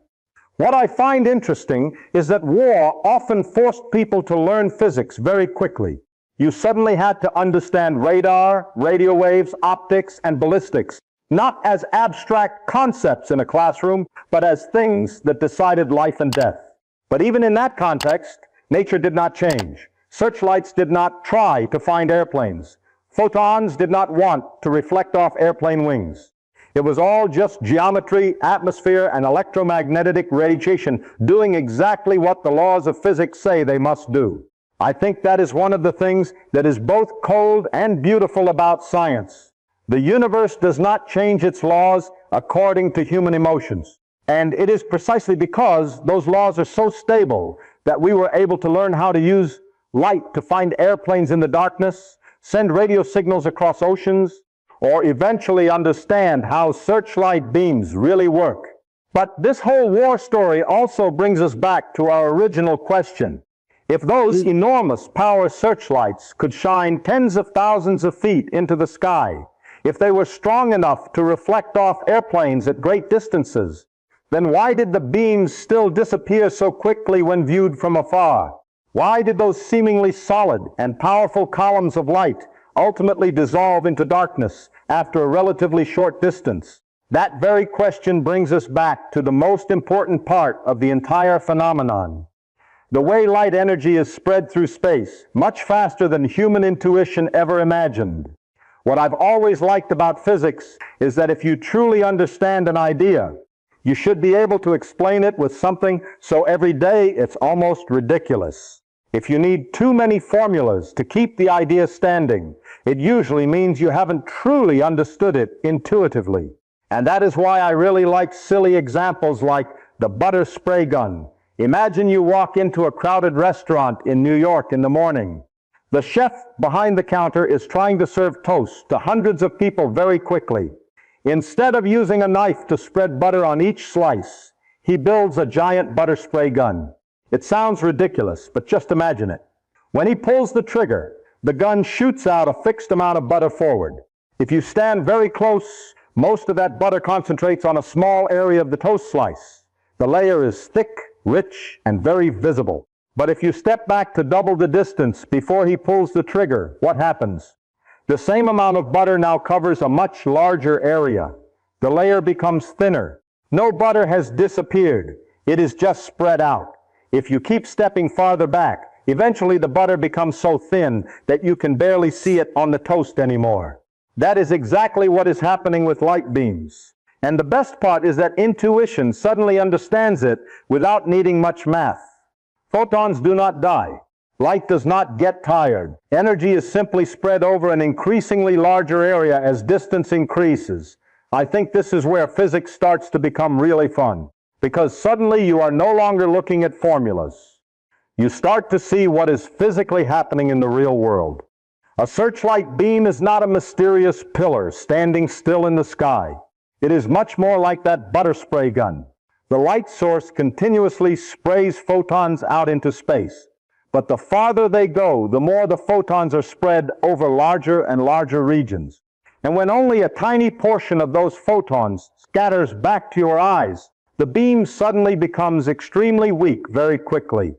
What I find interesting is that war often forced people to learn physics very quickly. You suddenly had to understand radar, radio waves, optics, and ballistics, not as abstract concepts in a classroom, but as things that decided life and death. But even in that context, nature did not change. Searchlights did not try to find airplanes. Photons did not want to reflect off airplane wings. It was all just geometry, atmosphere, and electromagnetic radiation doing exactly what the laws of physics say they must do. I think that is one of the things that is both cold and beautiful about science. The universe does not change its laws according to human emotions. And it is precisely because those laws are so stable that we were able to learn how to use light to find airplanes in the darkness, send radio signals across oceans, or eventually understand how searchlight beams really work. But this whole war story also brings us back to our original question. If those enormous power searchlights could shine tens of thousands of feet into the sky, if they were strong enough to reflect off airplanes at great distances, then why did the beams still disappear so quickly when viewed from afar? Why did those seemingly solid and powerful columns of light ultimately dissolve into darkness after a relatively short distance? That very question brings us back to the most important part of the entire phenomenon. The way light energy is spread through space, much faster than human intuition ever imagined. What I've always liked about physics is that if you truly understand an idea, you should be able to explain it with something so everyday it's almost ridiculous. If you need too many formulas to keep the idea standing, it usually means you haven't truly understood it intuitively. And that is why I really like silly examples like the butter spray gun. Imagine you walk into a crowded restaurant in New York in the morning. The chef behind the counter is trying to serve toast to hundreds of people very quickly. Instead of using a knife to spread butter on each slice, he builds a giant butter spray gun. It sounds ridiculous, but just imagine it. When he pulls the trigger, the gun shoots out a fixed amount of butter forward. If you stand very close, most of that butter concentrates on a small area of the toast slice. The layer is thick, rich, and very visible. But if you step back to double the distance before he pulls the trigger, what happens? The same amount of butter now covers a much larger area. The layer becomes thinner. No butter has disappeared. It is just spread out. If you keep stepping farther back, eventually the butter becomes so thin that you can barely see it on the toast anymore. That is exactly what is happening with light beams. And the best part is that intuition suddenly understands it without needing much math. Photons do not die. Light does not get tired. Energy is simply spread over an increasingly larger area as distance increases. I think this is where physics starts to become really fun, because suddenly you are no longer looking at formulas. You start to see what is physically happening in the real world. A searchlight beam is not a mysterious pillar standing still in the sky. It is much more like that butter spray gun. The light source continuously sprays photons out into space. But the farther they go, the more the photons are spread over larger and larger regions. And when only a tiny portion of those photons scatters back to your eyes, the beam suddenly becomes extremely weak very quickly.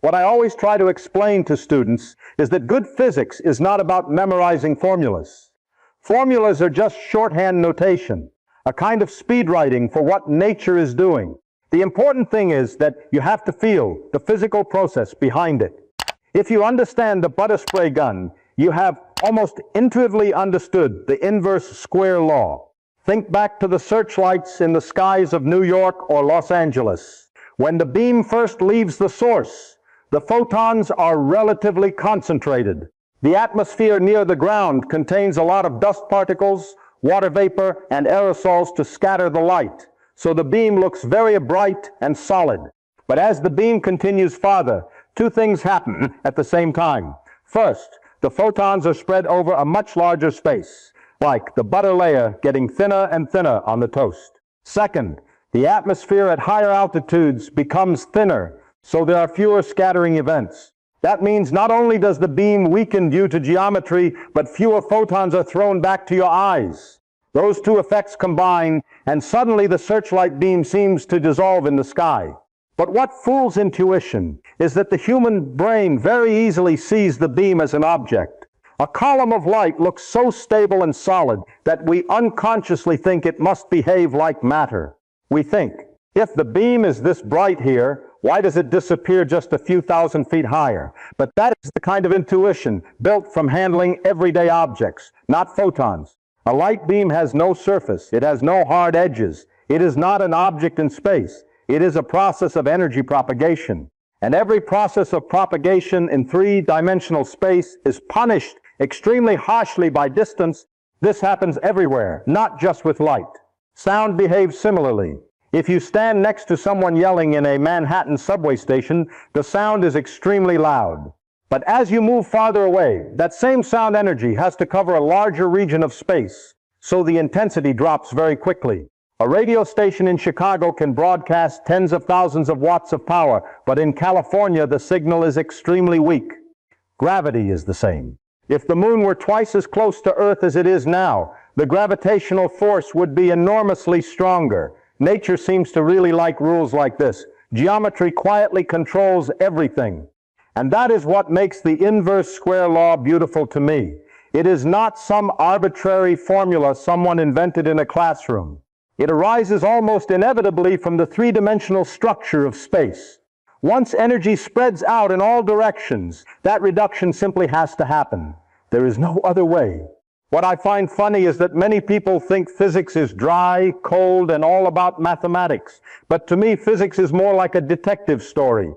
What I always try to explain to students is that good physics is not about memorizing formulas. Formulas are just shorthand notation, a kind of speed writing for what nature is doing. The important thing is that you have to feel the physical process behind it. If you understand the butter spray gun, you have almost intuitively understood the inverse square law. Think back to the searchlights in the skies of New York or Los Angeles. When the beam first leaves the source, the photons are relatively concentrated. The atmosphere near the ground contains a lot of dust particles, water vapor, and aerosols to scatter the light, so the beam looks very bright and solid. But as the beam continues farther, two things happen at the same time. First, the photons are spread over a much larger space, like the butter layer getting thinner and thinner on the toast. Second, the atmosphere at higher altitudes becomes thinner, so there are fewer scattering events. That means not only does the beam weaken due to geometry, but fewer photons are thrown back to your eyes. Those two effects combine, and suddenly the searchlight beam seems to dissolve in the sky. But what fools intuition is that the human brain very easily sees the beam as an object. A column of light looks so stable and solid that we unconsciously think it must behave like matter. We think, if the beam is this bright here, why does it disappear just a few thousand feet higher? But that is the kind of intuition built from handling everyday objects, not photons. A light beam has no surface. It has no hard edges. It is not an object in space. It is a process of energy propagation. And every process of propagation in three-dimensional space is punished extremely harshly by distance. This happens everywhere, not just with light. Sound behaves similarly. If you stand next to someone yelling in a Manhattan subway station, the sound is extremely loud. But as you move farther away, that same sound energy has to cover a larger region of space, so the intensity drops very quickly. A radio station in Chicago can broadcast tens of thousands of watts of power, but in California the signal is extremely weak. Gravity is the same. If the moon were twice as close to Earth as it is now, the gravitational force would be enormously stronger. Nature seems to really like rules like this. Geometry quietly controls everything. And that is what makes the inverse square law beautiful to me. It is not some arbitrary formula someone invented in a classroom. It arises almost inevitably from the three-dimensional structure of space. Once energy spreads out in all directions, that reduction simply has to happen. There is no other way. What I find funny is that many people think physics is dry, cold, and all about mathematics. But to me, physics is more like a detective story.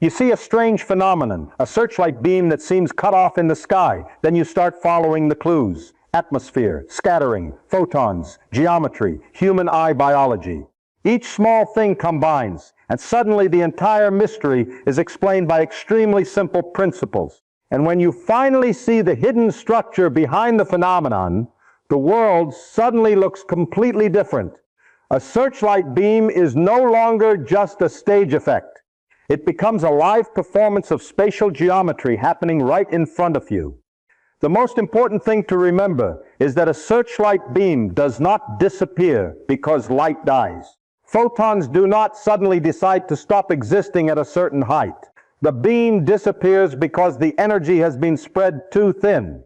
You see a strange phenomenon, a searchlight beam that seems cut off in the sky. Then you start following the clues. Atmosphere, scattering, photons, geometry, human eye biology. Each small thing combines, and suddenly the entire mystery is explained by extremely simple principles. And when you finally see the hidden structure behind the phenomenon, the world suddenly looks completely different. A searchlight beam is no longer just a stage effect. It becomes a live performance of spatial geometry happening right in front of you. The most important thing to remember is that a searchlight beam does not disappear because light dies. Photons do not suddenly decide to stop existing at a certain height. The beam disappears because the energy has been spread too thin.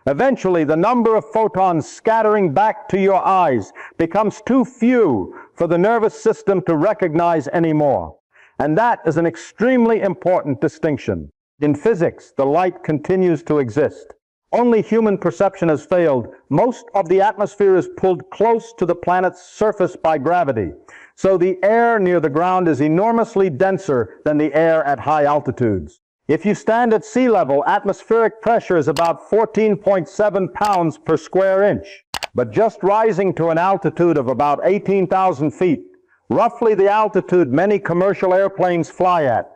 Eventually, the number of photons scattering back to your eyes becomes too few for the nervous system to recognize anymore. And that is an extremely important distinction. In physics, the light continues to exist. Only human perception has failed. Most of the atmosphere is pulled close to the planet's surface by gravity. So the air near the ground is enormously denser than the air at high altitudes. If you stand at sea level, atmospheric pressure is about 14.7 pounds per square inch. But just rising to an altitude of about 18,000 feet, roughly the altitude many commercial airplanes fly at,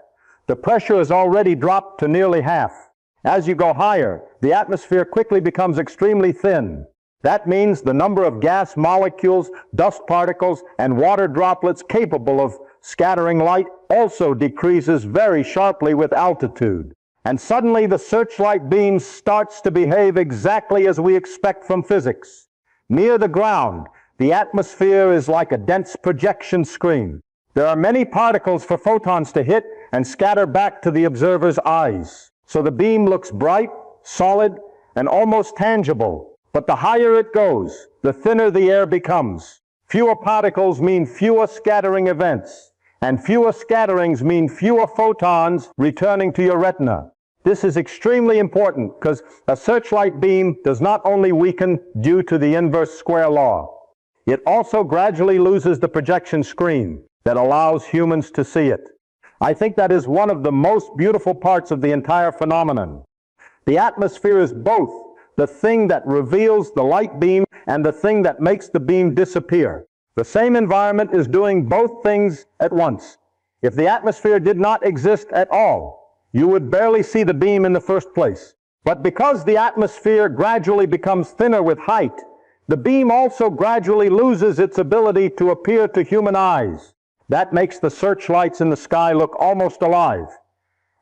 the pressure is already dropped to nearly half. As you go higher, the atmosphere quickly becomes extremely thin. That means the number of gas molecules, dust particles, and water droplets capable of scattering light also decreases very sharply with altitude. And suddenly the searchlight beam starts to behave exactly as we expect from physics. Near the ground, the atmosphere is like a dense projection screen. There are many particles for photons to hit and scatter back to the observer's eyes. So the beam looks bright, solid, and almost tangible. But the higher it goes, the thinner the air becomes. Fewer particles mean fewer scattering events, and fewer scatterings mean fewer photons returning to your retina. This is extremely important because a searchlight beam does not only weaken due to the inverse square law, it also gradually loses the projection screen that allows humans to see it. I think that is one of the most beautiful parts of the entire phenomenon. The atmosphere is both the thing that reveals the light beam and the thing that makes the beam disappear. The same environment is doing both things at once. If the atmosphere did not exist at all, you would barely see the beam in the first place. But because the atmosphere gradually becomes thinner with height, the beam also gradually loses its ability to appear to human eyes. That makes the searchlights in the sky look almost alive,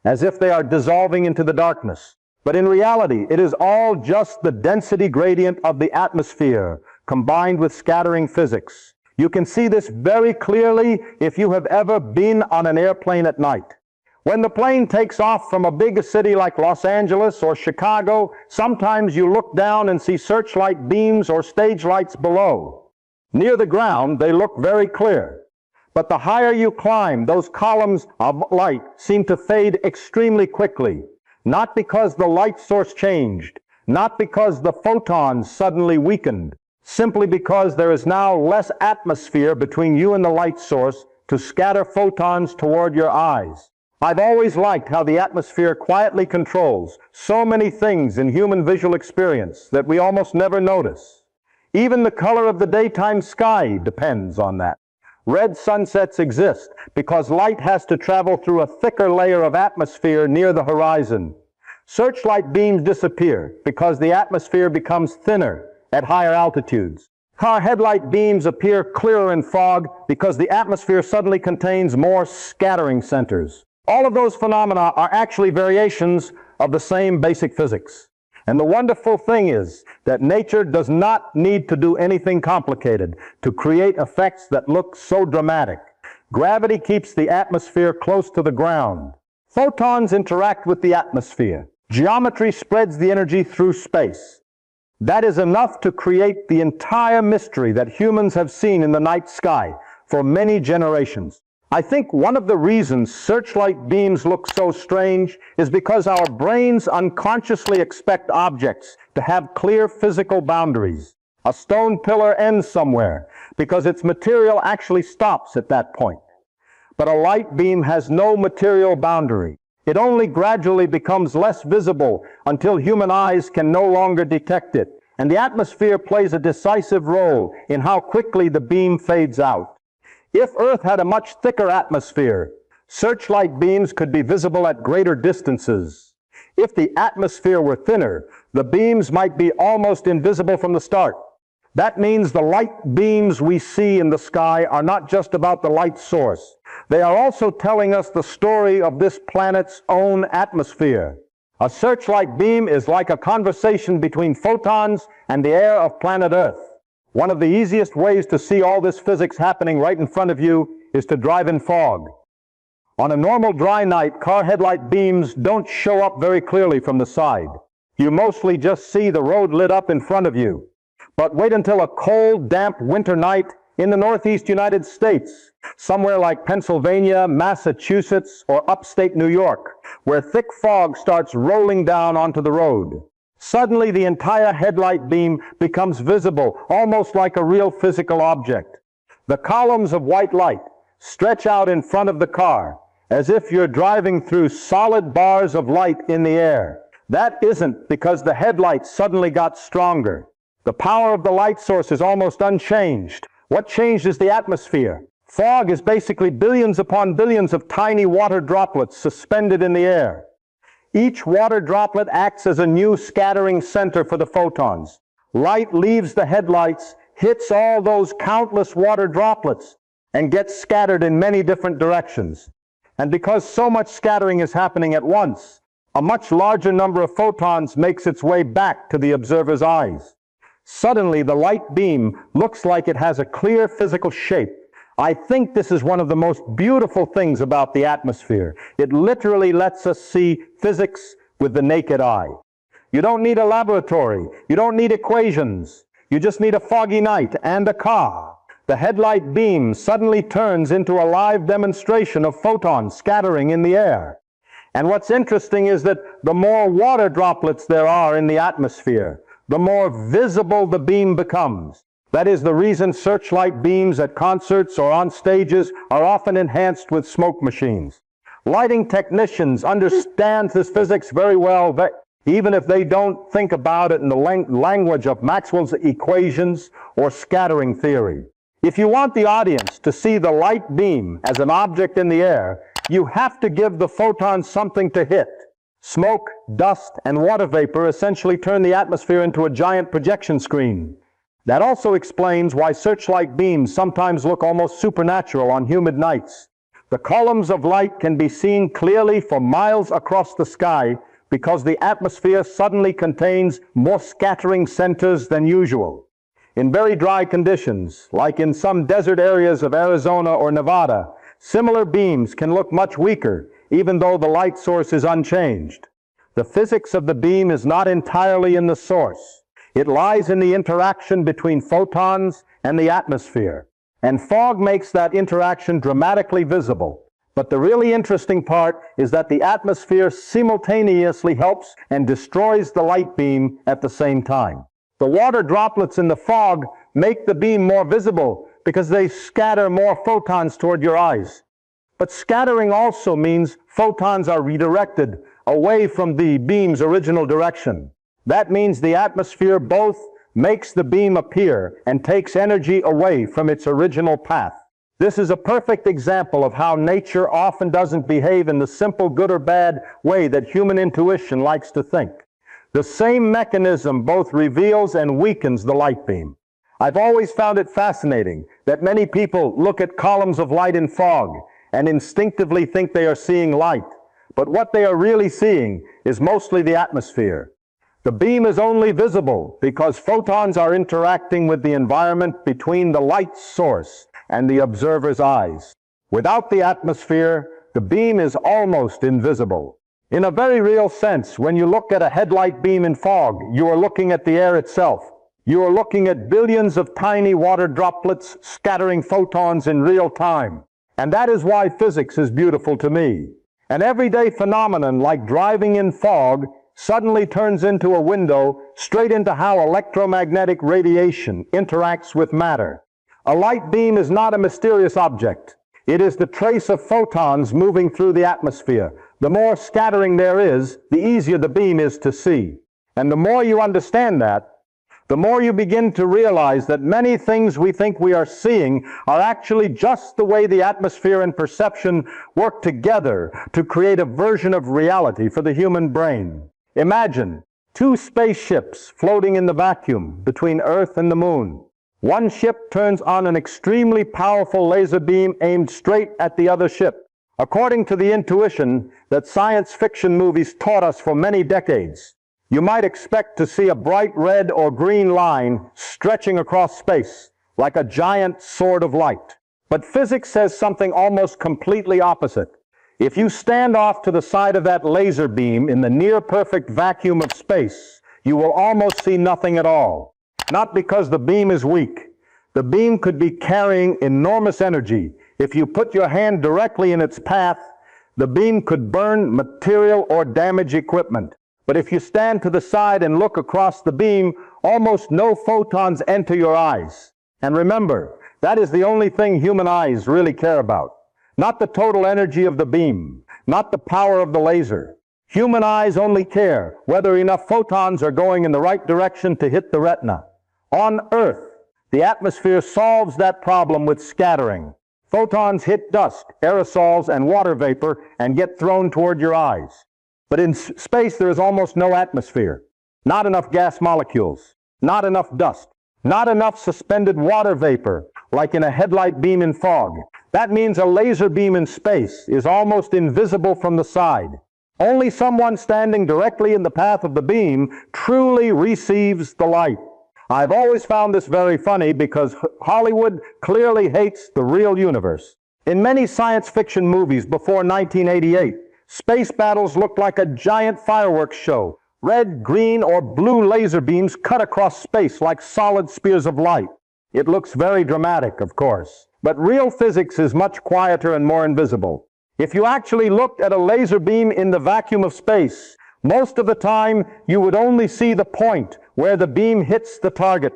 as if they are dissolving into the darkness. But in reality, it is all just the density gradient of the atmosphere combined with scattering physics. You can see this very clearly if you have ever been on an airplane at night. When the plane takes off from a big city like Los Angeles or Chicago, sometimes you look down and see searchlight beams or stage lights below. Near the ground, they look very clear. But the higher you climb, those columns of light seem to fade extremely quickly. Not because the light source changed, not because the photons suddenly weakened, simply because there is now less atmosphere between you and the light source to scatter photons toward your eyes. I've always liked how the atmosphere quietly controls so many things in human visual experience that we almost never notice. Even the color of the daytime sky depends on that. Red sunsets exist because light has to travel through a thicker layer of atmosphere near the horizon. Searchlight beams disappear because the atmosphere becomes thinner at higher altitudes. Car headlight beams appear clearer in fog because the atmosphere suddenly contains more scattering centers. All of those phenomena are actually variations of the same basic physics. And the wonderful thing is that nature does not need to do anything complicated to create effects that look so dramatic. Gravity keeps the atmosphere close to the ground. Photons interact with the atmosphere. Geometry spreads the energy through space. That is enough to create the entire mystery that humans have seen in the night sky for many generations. I think one of the reasons searchlight beams look so strange is because our brains unconsciously expect objects to have clear physical boundaries. A stone pillar ends somewhere because its material actually stops at that point. But a light beam has no material boundary. It only gradually becomes less visible until human eyes can no longer detect it. And the atmosphere plays a decisive role in how quickly the beam fades out. If Earth had a much thicker atmosphere, searchlight beams could be visible at greater distances. If the atmosphere were thinner, the beams might be almost invisible from the start. That means the light beams we see in the sky are not just about the light source. They are also telling us the story of this planet's own atmosphere. A searchlight beam is like a conversation between photons and the air of planet Earth. One of the easiest ways to see all this physics happening right in front of you is to drive in fog. On a normal dry night, car headlight beams don't show up very clearly from the side. You mostly just see the road lit up in front of you. But wait until a cold, damp winter night in the northeast United States, somewhere like Pennsylvania, Massachusetts, or upstate New York, where thick fog starts rolling down onto the road. Suddenly, the entire headlight beam becomes visible, almost like a real physical object. The columns of white light stretch out in front of the car, as if you're driving through solid bars of light in the air. That isn't because the headlights suddenly got stronger. The power of the light source is almost unchanged. What changed is the atmosphere. Fog is basically billions upon billions of tiny water droplets suspended in the air. Each water droplet acts as a new scattering center for the photons. Light leaves the headlights, hits all those countless water droplets, and gets scattered in many different directions. And because so much scattering is happening at once, a much larger number of photons makes its way back to the observer's eyes. Suddenly, the light beam looks like it has a clear physical shape. I think this is one of the most beautiful things about the atmosphere. It literally lets us see physics with the naked eye. You don't need a laboratory. You don't need equations. You just need a foggy night and a car. The headlight beam suddenly turns into a live demonstration of photons scattering in the air. And what's interesting is that the more water droplets there are in the atmosphere, the more visible the beam becomes. That is the reason searchlight beams at concerts or on stages are often enhanced with smoke machines. Lighting technicians understand this physics very well, even if they don't think about it in the language of Maxwell's equations or scattering theory. If you want the audience to see the light beam as an object in the air, you have to give the photons something to hit. Smoke, dust, and water vapor essentially turn the atmosphere into a giant projection screen. That also explains why searchlight beams sometimes look almost supernatural on humid nights. The columns of light can be seen clearly for miles across the sky because the atmosphere suddenly contains more scattering centers than usual. In very dry conditions, like in some desert areas of Arizona or Nevada, similar beams can look much weaker, even though the light source is unchanged. The physics of the beam is not entirely in the source. It lies in the interaction between photons and the atmosphere. And fog makes that interaction dramatically visible. But the really interesting part is that the atmosphere simultaneously helps and destroys the light beam at the same time. The water droplets in the fog make the beam more visible because they scatter more photons toward your eyes. But scattering also means photons are redirected away from the beam's original direction. That means the atmosphere both makes the beam appear and takes energy away from its original path. This is a perfect example of how nature often doesn't behave in the simple good or bad way that human intuition likes to think. The same mechanism both reveals and weakens the light beam. I've always found it fascinating that many people look at columns of light in fog and instinctively think they are seeing light, but what they are really seeing is mostly the atmosphere. The beam is only visible because photons are interacting with the environment between the light source and the observer's eyes. Without the atmosphere, the beam is almost invisible. In a very real sense, when you look at a headlight beam in fog, you are looking at the air itself. You are looking at billions of tiny water droplets scattering photons in real time. And that is why physics is beautiful to me. An everyday phenomenon like driving in fog suddenly turns into a window straight into how electromagnetic radiation interacts with matter. A light beam is not a mysterious object. It is the trace of photons moving through the atmosphere. The more scattering there is, the easier the beam is to see. And the more you understand that, the more you begin to realize that many things we think we are seeing are actually just the way the atmosphere and perception work together to create a version of reality for the human brain. Imagine two spaceships floating in the vacuum between Earth and the Moon. One ship turns on an extremely powerful laser beam aimed straight at the other ship. According to the intuition that science fiction movies taught us for many decades, you might expect to see a bright red or green line stretching across space, like a giant sword of light. But physics says something almost completely opposite. If you stand off to the side of that laser beam in the near-perfect vacuum of space, you will almost see nothing at all. Not because the beam is weak. The beam could be carrying enormous energy. If you put your hand directly in its path, the beam could burn material or damage equipment. But if you stand to the side and look across the beam, almost no photons enter your eyes. And remember, that is the only thing human eyes really care about. Not the total energy of the beam, not the power of the laser. Human eyes only care whether enough photons are going in the right direction to hit the retina. On Earth, the atmosphere solves that problem with scattering. Photons hit dust, aerosols, and water vapor and get thrown toward your eyes. But in space, there is almost no atmosphere. Not enough gas molecules, not enough dust, not enough suspended water vapor, like in a headlight beam in fog. That means a laser beam in space is almost invisible from the side. Only someone standing directly in the path of the beam truly receives the light. I've always found this very funny because Hollywood clearly hates the real universe. In many science fiction movies before 1988, space battles looked like a giant fireworks show. Red, green, or blue laser beams cut across space like solid spears of light. It looks very dramatic, of course, but real physics is much quieter and more invisible. If you actually looked at a laser beam in the vacuum of space, most of the time you would only see the point where the beam hits the target.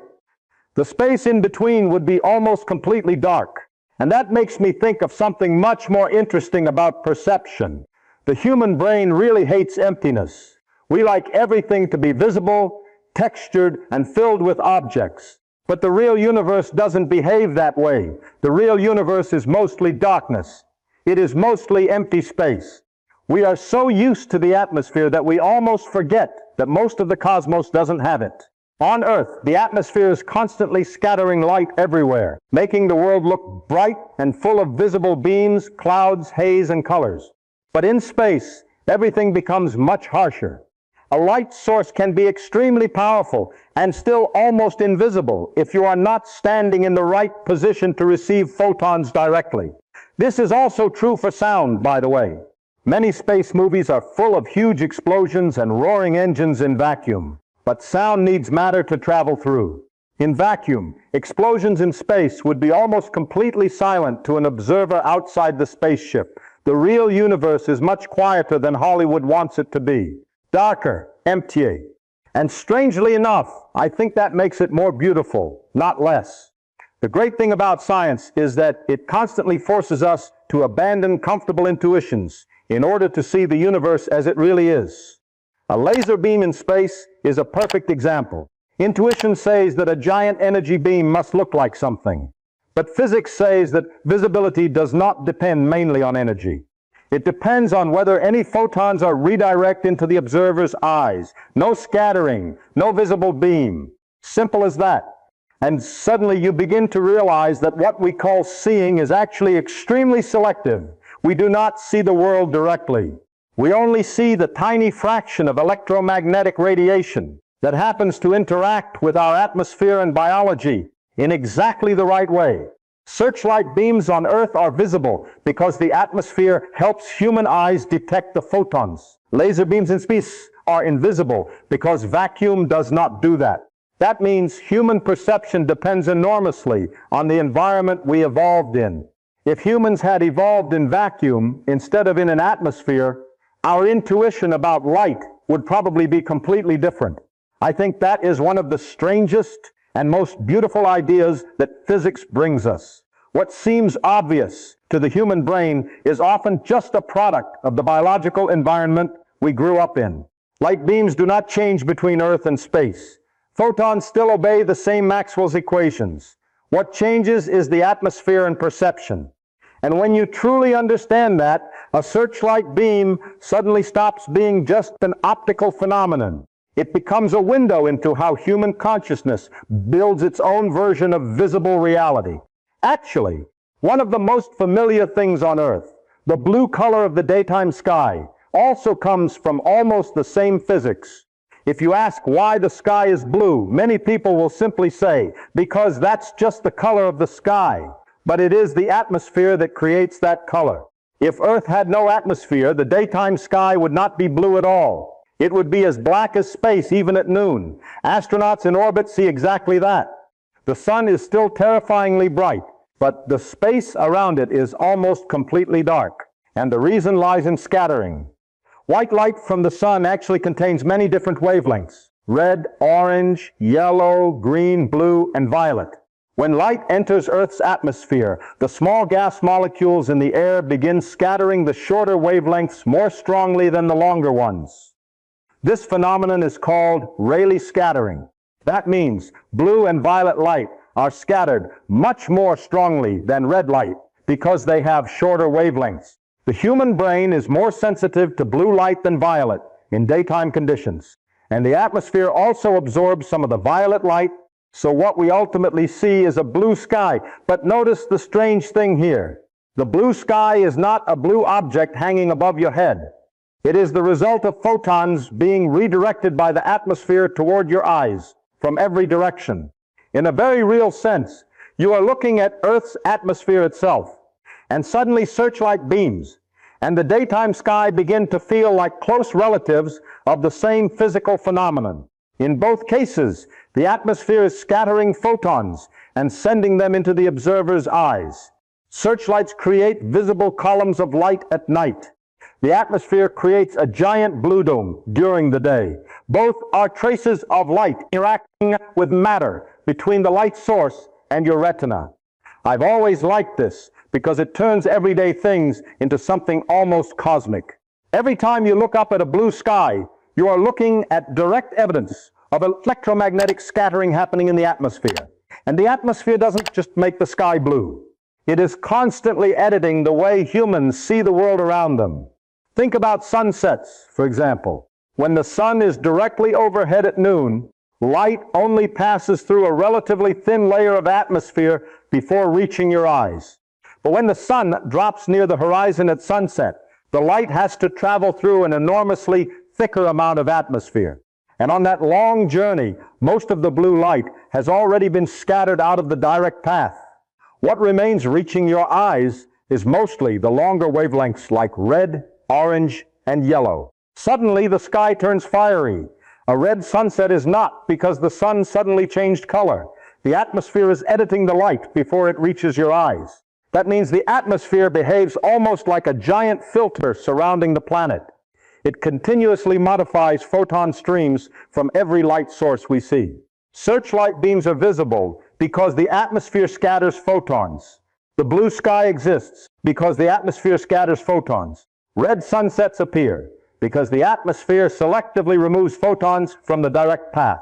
The space in between would be almost completely dark. And that makes me think of something much more interesting about perception. The human brain really hates emptiness. We like everything to be visible, textured, and filled with objects. But the real universe doesn't behave that way. The real universe is mostly darkness. It is mostly empty space. We are so used to the atmosphere that we almost forget that most of the cosmos doesn't have it. On Earth, the atmosphere is constantly scattering light everywhere, making the world look bright and full of visible beams, clouds, haze, and colors. But in space, everything becomes much harsher. A light source can be extremely powerful and still almost invisible if you are not standing in the right position to receive photons directly. This is also true for sound, by the way. Many space movies are full of huge explosions and roaring engines in vacuum, but sound needs matter to travel through. In vacuum, explosions in space would be almost completely silent to an observer outside the spaceship. The real universe is much quieter than Hollywood wants it to be. Darker, emptier. And strangely enough, I think that makes it more beautiful, not less. The great thing about science is that it constantly forces us to abandon comfortable intuitions in order to see the universe as it really is. A laser beam in space is a perfect example. Intuition says that a giant energy beam must look like something. But physics says that visibility does not depend mainly on energy. It depends on whether any photons are redirected into the observer's eyes. No scattering, no visible beam. Simple as that. And suddenly you begin to realize that what we call seeing is actually extremely selective. We do not see the world directly. We only see the tiny fraction of electromagnetic radiation that happens to interact with our atmosphere and biology in exactly the right way. Searchlight beams on Earth are visible because the atmosphere helps human eyes detect the photons. Laser beams in space are invisible because vacuum does not do that. That means human perception depends enormously on the environment we evolved in. If humans had evolved in vacuum instead of in an atmosphere, our intuition about light would probably be completely different. I think that is one of the strangest and most beautiful ideas that physics brings us. What seems obvious to the human brain is often just a product of the biological environment we grew up in. Light beams do not change between Earth and space. Photons still obey the same Maxwell's equations. What changes is the atmosphere and perception. And when you truly understand that, a searchlight beam suddenly stops being just an optical phenomenon. It becomes a window into how human consciousness builds its own version of visible reality. Actually, one of the most familiar things on Earth, the blue color of the daytime sky, also comes from almost the same physics. If you ask why the sky is blue, many people will simply say, because that's just the color of the sky. But it is the atmosphere that creates that color. If Earth had no atmosphere, the daytime sky would not be blue at all. It would be as black as space even at noon. Astronauts in orbit see exactly that. The sun is still terrifyingly bright, but the space around it is almost completely dark. And the reason lies in scattering. White light from the sun actually contains many different wavelengths: red, orange, yellow, green, blue, and violet. When light enters Earth's atmosphere, the small gas molecules in the air begin scattering the shorter wavelengths more strongly than the longer ones. This phenomenon is called Rayleigh scattering. That means blue and violet light are scattered much more strongly than red light because they have shorter wavelengths. The human brain is more sensitive to blue light than violet in daytime conditions, and the atmosphere also absorbs some of the violet light, so what we ultimately see is a blue sky. But notice the strange thing here. The blue sky is not a blue object hanging above your head. It is the result of photons being redirected by the atmosphere toward your eyes from every direction. In a very real sense, you are looking at Earth's atmosphere itself, and suddenly searchlight beams and the daytime sky begin to feel like close relatives of the same physical phenomenon. In both cases, the atmosphere is scattering photons and sending them into the observer's eyes. Searchlights create visible columns of light at night. The atmosphere creates a giant blue dome during the day. Both are traces of light interacting with matter between the light source and your retina. I've always liked this because it turns everyday things into something almost cosmic. Every time you look up at a blue sky, you are looking at direct evidence of electromagnetic scattering happening in the atmosphere. And the atmosphere doesn't just make the sky blue. It is constantly editing the way humans see the world around them. Think about sunsets, for example. When the sun is directly overhead at noon, light only passes through a relatively thin layer of atmosphere before reaching your eyes. But when the sun drops near the horizon at sunset, the light has to travel through an enormously thicker amount of atmosphere. And on that long journey, most of the blue light has already been scattered out of the direct path. What remains reaching your eyes is mostly the longer wavelengths like red, orange, and yellow. Suddenly the sky turns fiery. A red sunset is not because the sun suddenly changed color. The atmosphere is editing the light before it reaches your eyes. That means the atmosphere behaves almost like a giant filter surrounding the planet. It continuously modifies photon streams from every light source we see. Searchlight beams are visible because the atmosphere scatters photons. The blue sky exists because the atmosphere scatters photons. Red sunsets appear because the atmosphere selectively removes photons from the direct path.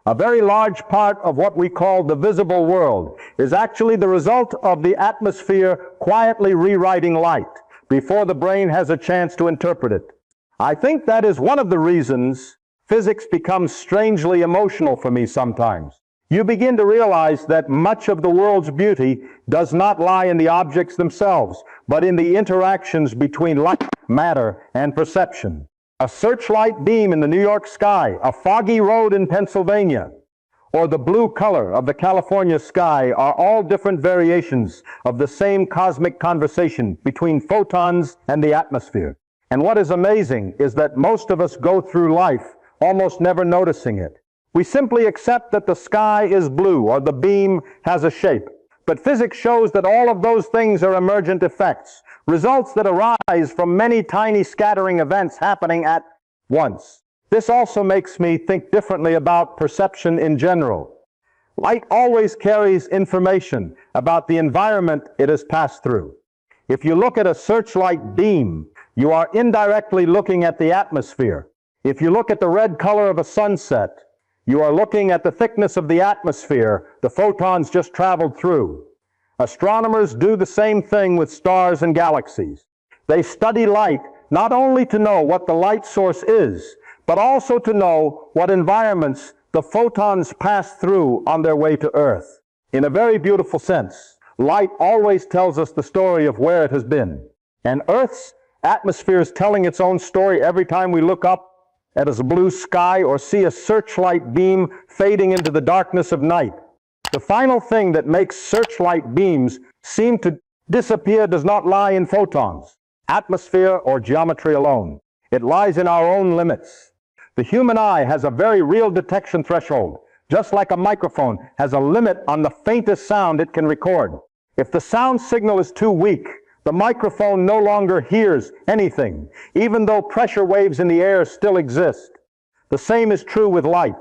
A very large part of what we call the visible world is actually the result of the atmosphere quietly rewriting light before the brain has a chance to interpret it. I think that is one of the reasons physics becomes strangely emotional for me sometimes. you begin to realize that much of the world's beauty does not lie in the objects themselves, but in the interactions between light, matter, and perception. A searchlight beam in the New York sky, a foggy road in Pennsylvania, or the blue color of the California sky are all different variations of the same cosmic conversation between photons and the atmosphere. And what is amazing is that most of us go through life almost never noticing it. We simply accept that the sky is blue or the beam has a shape. But physics shows that all of those things are emergent effects, results that arise from many tiny scattering events happening at once. This also makes me think differently about perception in general. Light always carries information about the environment it has passed through. If you look at a searchlight beam, you are indirectly looking at the atmosphere. If you look at the red color of a sunset, you are looking at the thickness of the atmosphere the photons just traveled through. Astronomers do the same thing with stars and galaxies. They study light not only to know what the light source is, but also to know what environments the photons pass through on their way to Earth. In a very beautiful sense, light always tells us the story of where it has been. And Earth's atmosphere is telling its own story every time we look up at a blue sky or see a searchlight beam fading into the darkness of night. The final thing that makes searchlight beams seem to disappear does not lie in photons, atmosphere, or geometry alone. It lies in our own limits. The human eye has a very real detection threshold, just like a microphone has a limit on the faintest sound it can record. If the sound signal is too weak, the microphone no longer hears anything, even though pressure waves in the air still exist. The same is true with light.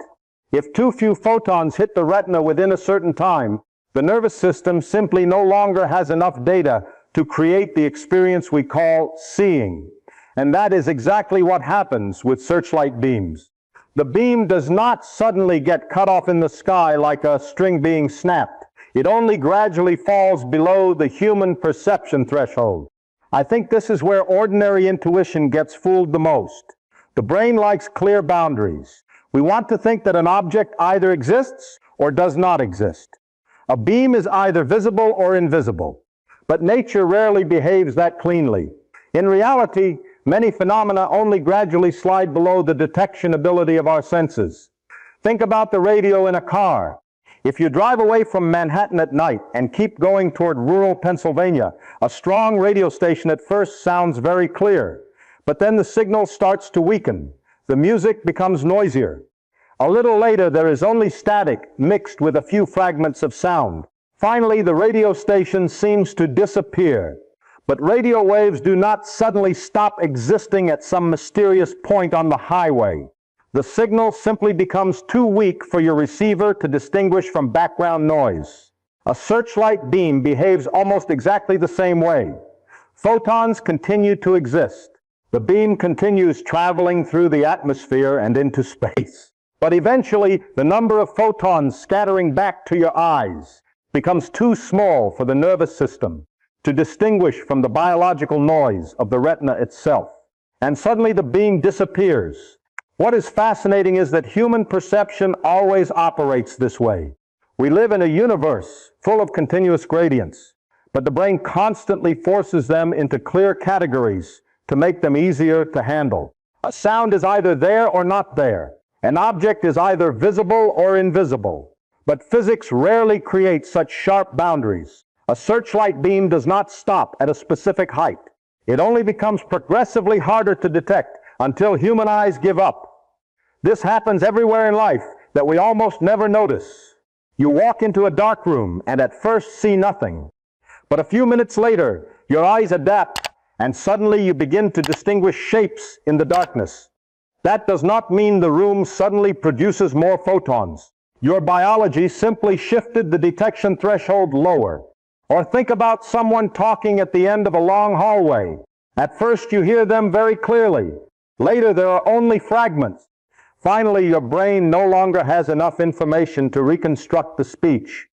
If too few photons hit the retina within a certain time, the nervous system simply no longer has enough data to create the experience we call seeing. And that is exactly what happens with searchlight beams. The beam does not suddenly get cut off in the sky like a string being snapped. It only gradually falls below the human perception threshold. I think this is where ordinary intuition gets fooled the most. The brain likes clear boundaries. We want to think that an object either exists or does not exist. A beam is either visible or invisible. But nature rarely behaves that cleanly. In reality, many phenomena only gradually slide below the detection ability of our senses. Think about the radio in a car. If you drive away from Manhattan at night and keep going toward rural Pennsylvania, a strong radio station at first sounds very clear, but then the signal starts to weaken. The music becomes noisier. A little later, there is only static mixed with a few fragments of sound. Finally, the radio station seems to disappear. But radio waves do not suddenly stop existing at some mysterious point on the highway. The signal simply becomes too weak for your receiver to distinguish from background noise. A searchlight beam behaves almost exactly the same way. Photons continue to exist. The beam continues traveling through the atmosphere and into space. But eventually, the number of photons scattering back to your eyes becomes too small for the nervous system to distinguish from the biological noise of the retina itself. And suddenly the beam disappears. What is fascinating is that human perception always operates this way. We live in a universe full of continuous gradients, but the brain constantly forces them into clear categories to make them easier to handle. A sound is either there or not there. An object is either visible or invisible. But physics rarely creates such sharp boundaries. A searchlight beam does not stop at a specific height. It only becomes progressively harder to detect until human eyes give up. This happens everywhere in life that we almost never notice. You walk into a dark room and at first see nothing. But a few minutes later, your eyes adapt and suddenly you begin to distinguish shapes in the darkness. That does not mean the room suddenly produces more photons. Your biology simply shifted the detection threshold lower. Or think about someone talking at the end of a long hallway. At first you hear them very clearly. Later there are only fragments. Finally, your brain no longer has enough information to reconstruct the speech,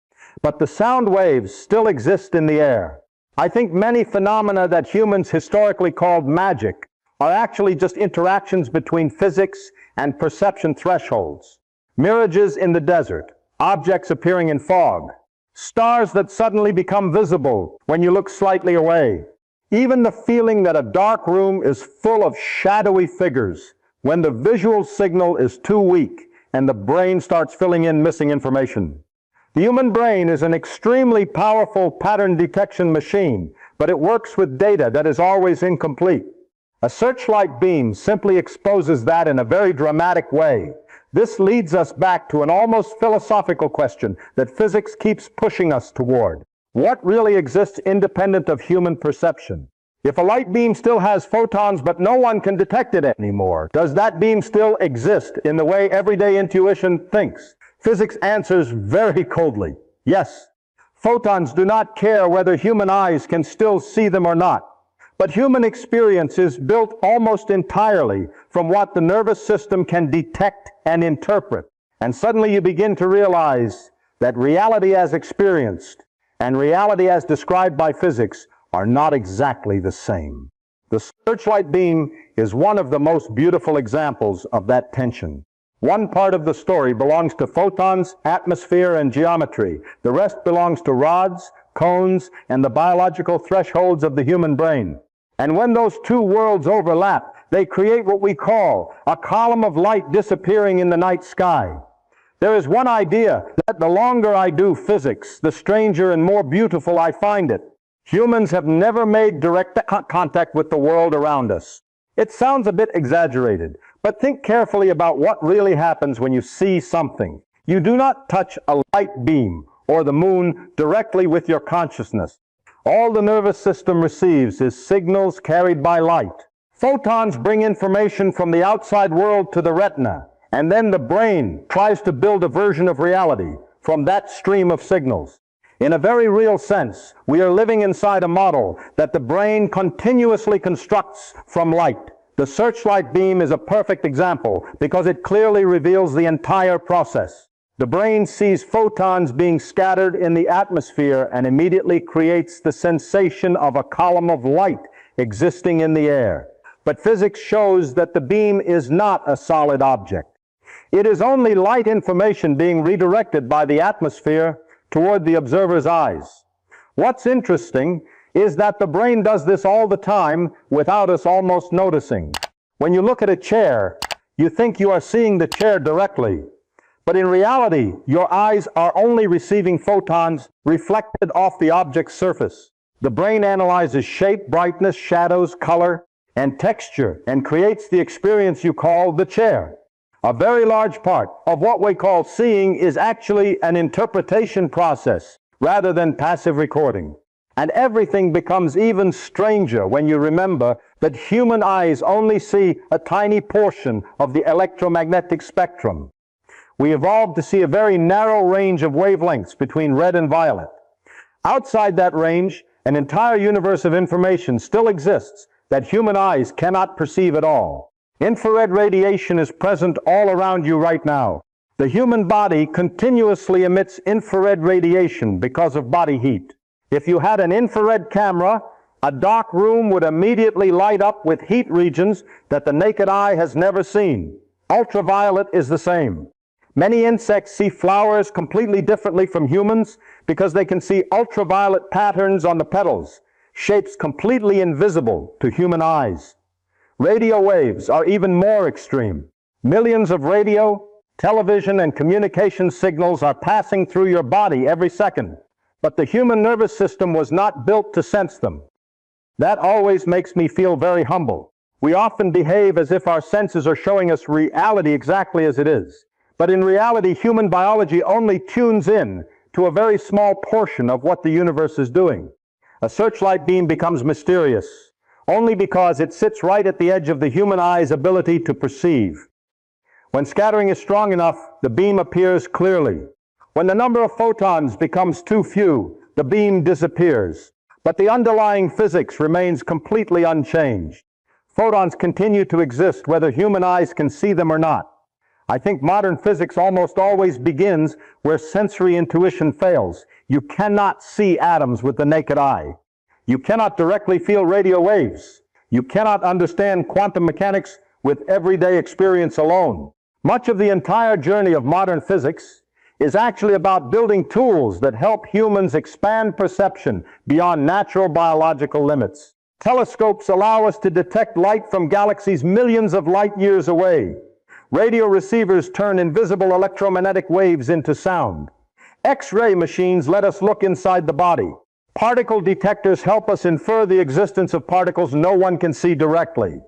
but the sound waves still exist in the air. I think many phenomena that humans historically called magic are actually just interactions between physics and perception thresholds. Mirages in the desert, objects appearing in fog, stars that suddenly become visible when you look slightly away, even the feeling that a dark room is full of shadowy figures when the visual signal is too weak and the brain starts filling in missing information. The human brain is an extremely powerful pattern detection machine, but it works with data that is always incomplete. A searchlight beam simply exposes that in a very dramatic way. This leads us back to an almost philosophical question that physics keeps pushing us toward. What really exists independent of human perception? If a light beam still has photons but no one can detect it anymore, does that beam still exist in the way everyday intuition thinks? Physics answers very coldly, yes. Photons do not care whether human eyes can still see them or not. But human experience is built almost entirely from what the nervous system can detect and interpret. And suddenly you begin to realize that reality as experienced and reality as described by physics are not exactly the same. The searchlight beam is one of the most beautiful examples of that tension. One part of the story belongs to photons, atmosphere, and geometry. The rest belongs to rods, cones, and the biological thresholds of the human brain. And when those two worlds overlap, they create what we call a column of light disappearing in the night sky. There is one idea that the longer I do physics, the stranger and more beautiful I find it. Humans have never made direct contact with the world around us. It sounds a bit exaggerated, but think carefully about what really happens when you see something. You do not touch a light beam or the moon directly with your consciousness. All the nervous system receives is signals carried by light. Photons bring information from the outside world to the retina, and then the brain tries to build a version of reality from that stream of signals. In a very real sense, we are living inside a model that the brain continuously constructs from light. The searchlight beam is a perfect example because it clearly reveals the entire process. The brain sees photons being scattered in the atmosphere and immediately creates the sensation of a column of light existing in the air. But physics shows that the beam is not a solid object. It is only light information being redirected by the atmosphere toward the observer's eyes. What's interesting is that the brain does this all the time without us almost noticing. When you look at a chair, you think you are seeing the chair directly. But in reality, your eyes are only receiving photons reflected off the object's surface. The brain analyzes shape, brightness, shadows, color, and texture, and creates the experience you call the chair. A very large part of what we call seeing is actually an interpretation process rather than passive recording. And everything becomes even stranger when you remember that human eyes only see a tiny portion of the electromagnetic spectrum. We evolved to see a very narrow range of wavelengths between red and violet. Outside that range, an entire universe of information still exists that human eyes cannot perceive at all. Infrared radiation is present all around you right now. The human body continuously emits infrared radiation because of body heat. If you had an infrared camera, a dark room would immediately light up with heat regions that the naked eye has never seen. Ultraviolet is the same. Many insects see flowers completely differently from humans because they can see ultraviolet patterns on the petals, shapes completely invisible to human eyes. Radio waves are even more extreme. Millions of radio, television, and communication signals are passing through your body every second, but the human nervous system was not built to sense them. That always makes me feel very humble. We often behave as if our senses are showing us reality exactly as it is. But in reality, human biology only tunes in to a very small portion of what the universe is doing. A searchlight beam becomes mysterious only because it sits right at the edge of the human eye's ability to perceive. When scattering is strong enough, the beam appears clearly. When the number of photons becomes too few, the beam disappears. But the underlying physics remains completely unchanged. Photons continue to exist whether human eyes can see them or not. I think modern physics almost always begins where sensory intuition fails. You cannot see atoms with the naked eye. You cannot directly feel radio waves. You cannot understand quantum mechanics with everyday experience alone. Much of the entire journey of modern physics is actually about building tools that help humans expand perception beyond natural biological limits. Telescopes allow us to detect light from galaxies millions of light years away. Radio receivers turn invisible electromagnetic waves into sound. X-ray machines let us look inside the body. Particle detectors help us infer the existence of particles no one can see directly.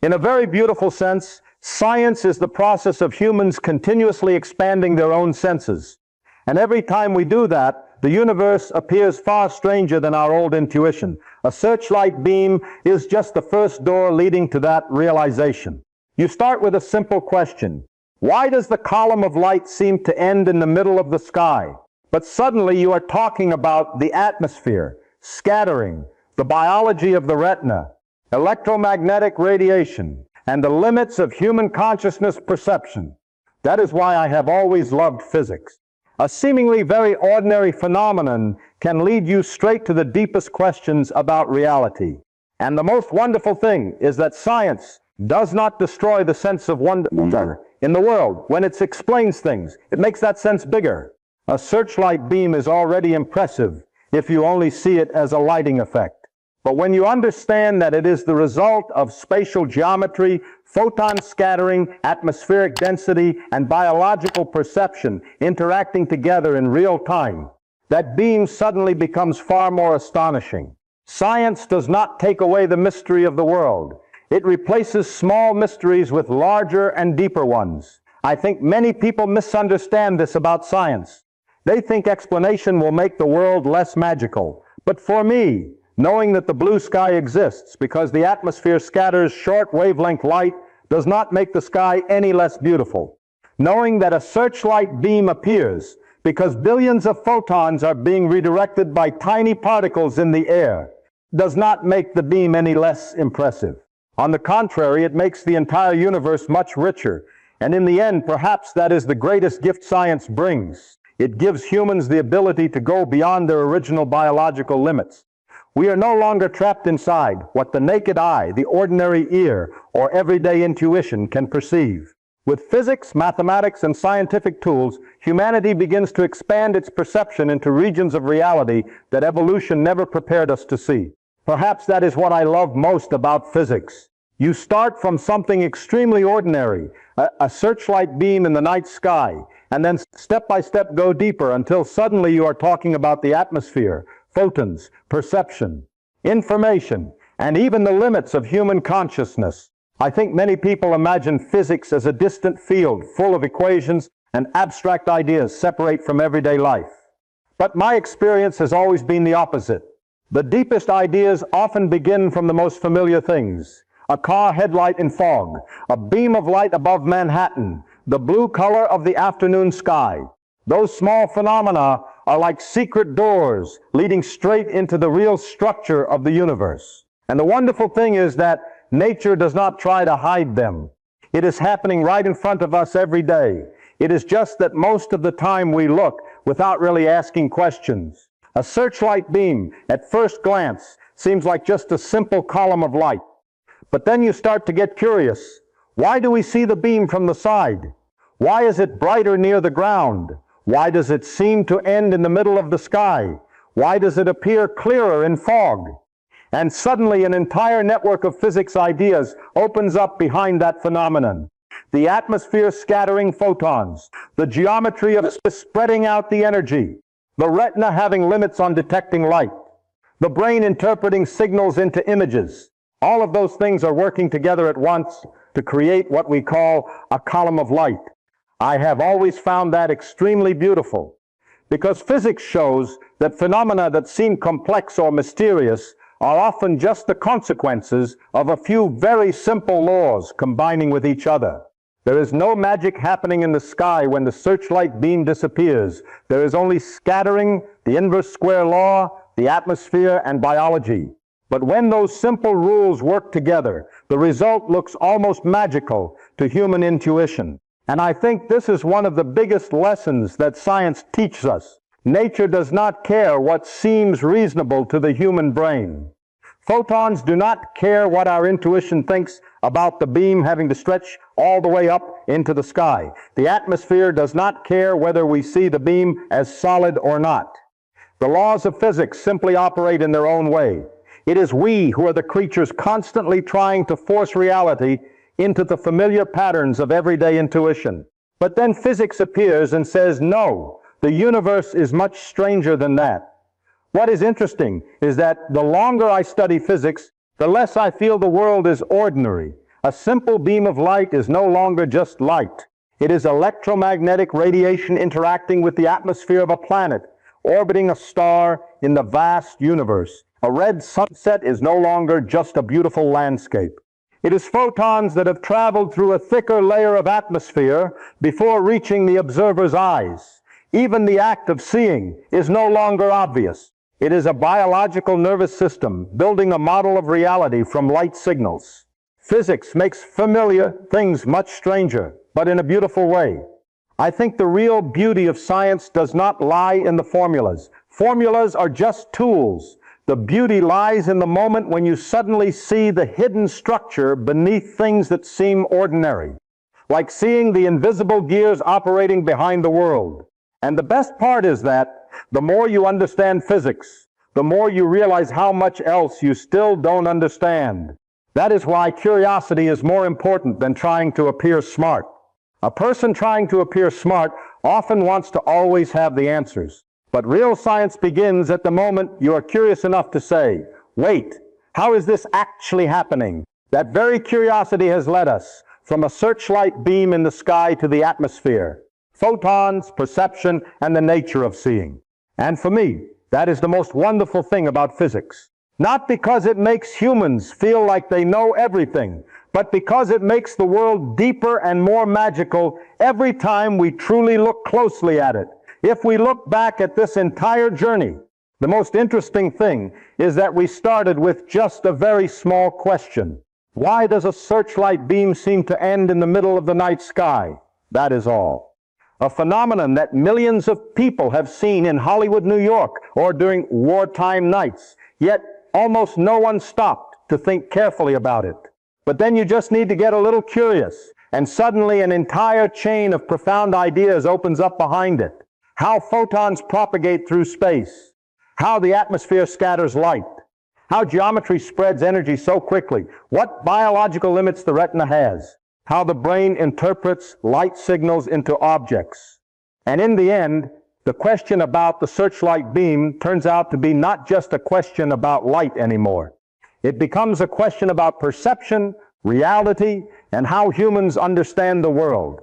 In a very beautiful sense, science is the process of humans continuously expanding their own senses. And every time we do that, the universe appears far stranger than our old intuition. A searchlight beam is just the first door leading to that realization. You start with a simple question. Why does the column of light seem to end in the middle of the sky? But suddenly you are talking about the atmosphere, scattering, the biology of the retina, electromagnetic radiation, and the limits of human consciousness perception. That is why I have always loved physics. A seemingly very ordinary phenomenon can lead you straight to the deepest questions about reality. And the most wonderful thing is that science does not destroy the sense of wonder in the world. When it explains things, it makes that sense bigger. A searchlight beam is already impressive if you only see it as a lighting effect. But when you understand that it is the result of spatial geometry, photon scattering, atmospheric density, and biological perception interacting together in real time, that beam suddenly becomes far more astonishing. Science does not take away the mystery of the world. It replaces small mysteries with larger and deeper ones. I think many people misunderstand this about science. They think explanation will make the world less magical. But for me, knowing that the blue sky exists because the atmosphere scatters short wavelength light does not make the sky any less beautiful. Knowing that a searchlight beam appears because billions of photons are being redirected by tiny particles in the air does not make the beam any less impressive. On the contrary, it makes the entire universe much richer. And in the end, perhaps that is the greatest gift science brings. It gives humans the ability to go beyond their original biological limits. We are no longer trapped inside what the naked eye, the ordinary ear, or everyday intuition can perceive. With physics, mathematics, and scientific tools, humanity begins to expand its perception into regions of reality that evolution never prepared us to see. Perhaps that is what I love most about physics. You start from something extremely ordinary, a searchlight beam in the night sky, and then step by step go deeper until suddenly you are talking about the atmosphere, photons, perception, information, and even the limits of human consciousness. I think many people imagine physics as a distant field full of equations and abstract ideas separate from everyday life. But my experience has always been the opposite. The deepest ideas often begin from the most familiar things. A car headlight in fog, a beam of light above Manhattan, the blue color of the afternoon sky. Those small phenomena are like secret doors leading straight into the real structure of the universe. And the wonderful thing is that nature does not try to hide them. It is happening right in front of us every day. It is just that most of the time we look without really asking questions. A searchlight beam, at first glance, seems like just a simple column of light. But then you start to get curious. Why do we see the beam from the side? Why is it brighter near the ground? Why does it seem to end in the middle of the sky? Why does it appear clearer in fog? And suddenly an entire network of physics ideas opens up behind that phenomenon. The atmosphere scattering photons, the geometry of spreading out the energy, the retina having limits on detecting light, the brain interpreting signals into images. All of those things are working together at once to create what we call a column of light. I have always found that extremely beautiful because physics shows that phenomena that seem complex or mysterious are often just the consequences of a few very simple laws combining with each other. There is no magic happening in the sky when the searchlight beam disappears. There is only scattering, the inverse square law, the atmosphere, and biology. But when those simple rules work together, the result looks almost magical to human intuition. And I think this is one of the biggest lessons that science teaches us. Nature does not care what seems reasonable to the human brain. Photons do not care what our intuition thinks about the beam having to stretch all the way up into the sky. The atmosphere does not care whether we see the beam as solid or not. The laws of physics simply operate in their own way. It is we who are the creatures constantly trying to force reality into the familiar patterns of everyday intuition. But then physics appears and says, no, the universe is much stranger than that. What is interesting is that the longer I study physics, the less I feel the world is ordinary. A simple beam of light is no longer just light. It is electromagnetic radiation interacting with the atmosphere of a planet, orbiting a star in the vast universe. A red sunset is no longer just a beautiful landscape. It is photons that have traveled through a thicker layer of atmosphere before reaching the observer's eyes. Even the act of seeing is no longer obvious. It is a biological nervous system building a model of reality from light signals. Physics makes familiar things much stranger, but in a beautiful way. I think the real beauty of science does not lie in the formulas. Formulas are just tools. The beauty lies in the moment when you suddenly see the hidden structure beneath things that seem ordinary, like seeing the invisible gears operating behind the world. And the best part is that the more you understand physics, the more you realize how much else you still don't understand. That is why curiosity is more important than trying to appear smart. A person trying to appear smart often wants to always have the answers. But real science begins at the moment you are curious enough to say, wait, how is this actually happening? That very curiosity has led us from a searchlight beam in the sky to the atmosphere, photons, perception, and the nature of seeing. And for me, that is the most wonderful thing about physics. Not because it makes humans feel like they know everything, but because it makes the world deeper and more magical every time we truly look closely at it. If we look back at this entire journey, the most interesting thing is that we started with just a very small question. Why does a searchlight beam seem to end in the middle of the night sky? That is all. A phenomenon that millions of people have seen in Hollywood, New York, or during wartime nights, yet almost no one stopped to think carefully about it. But then you just need to get a little curious, and suddenly an entire chain of profound ideas opens up behind it. How photons propagate through space, how the atmosphere scatters light, how geometry spreads energy so quickly, what biological limits the retina has, how the brain interprets light signals into objects. And in the end, the question about the searchlight beam turns out to be not just a question about light anymore. It becomes a question about perception, reality, and how humans understand the world.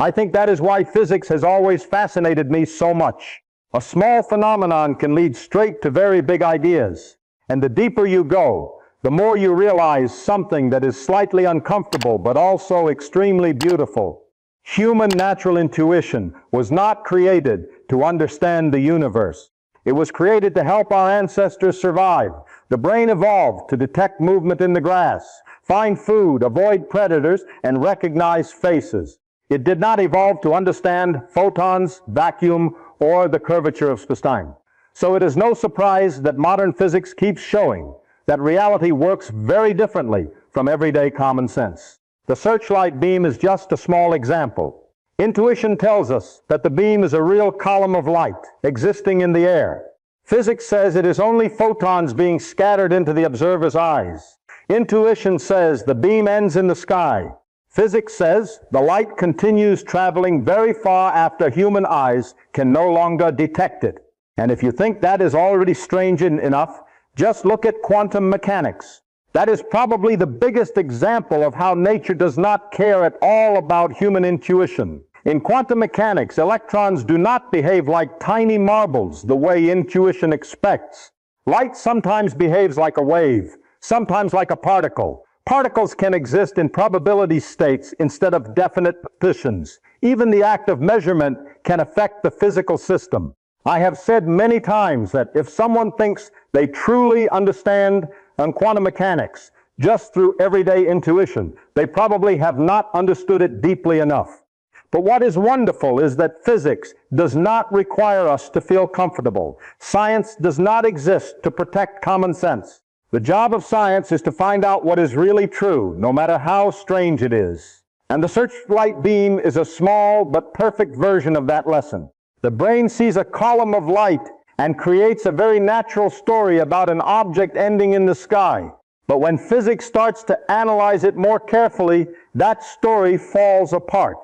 I think that is why physics has always fascinated me so much. A small phenomenon can lead straight to very big ideas. And the deeper you go, the more you realize something that is slightly uncomfortable but also extremely beautiful. Human natural intuition was not created to understand the universe. It was created to help our ancestors survive. The brain evolved to detect movement in the grass, find food, avoid predators, and recognize faces. It did not evolve to understand photons, vacuum, or the curvature of space-time. So it is no surprise that modern physics keeps showing that reality works very differently from everyday common sense. The searchlight beam is just a small example. Intuition tells us that the beam is a real column of light existing in the air. Physics says it is only photons being scattered into the observer's eyes. Intuition says the beam ends in the sky. Physics says the light continues traveling very far after human eyes can no longer detect it. And if you think that is already strange enough, just look at quantum mechanics. That is probably the biggest example of how nature does not care at all about human intuition. In quantum mechanics, electrons do not behave like tiny marbles the way intuition expects. Light sometimes behaves like a wave, sometimes like a particle. Particles can exist in probability states instead of definite positions. Even the act of measurement can affect the physical system. I have said many times that if someone thinks they truly understand quantum mechanics just through everyday intuition, they probably have not understood it deeply enough. But what is wonderful is that physics does not require us to feel comfortable. Science does not exist to protect common sense. The job of science is to find out what is really true, no matter how strange it is. And the searchlight beam is a small but perfect version of that lesson. The brain sees a column of light and creates a very natural story about an object ending in the sky. But when physics starts to analyze it more carefully, that story falls apart.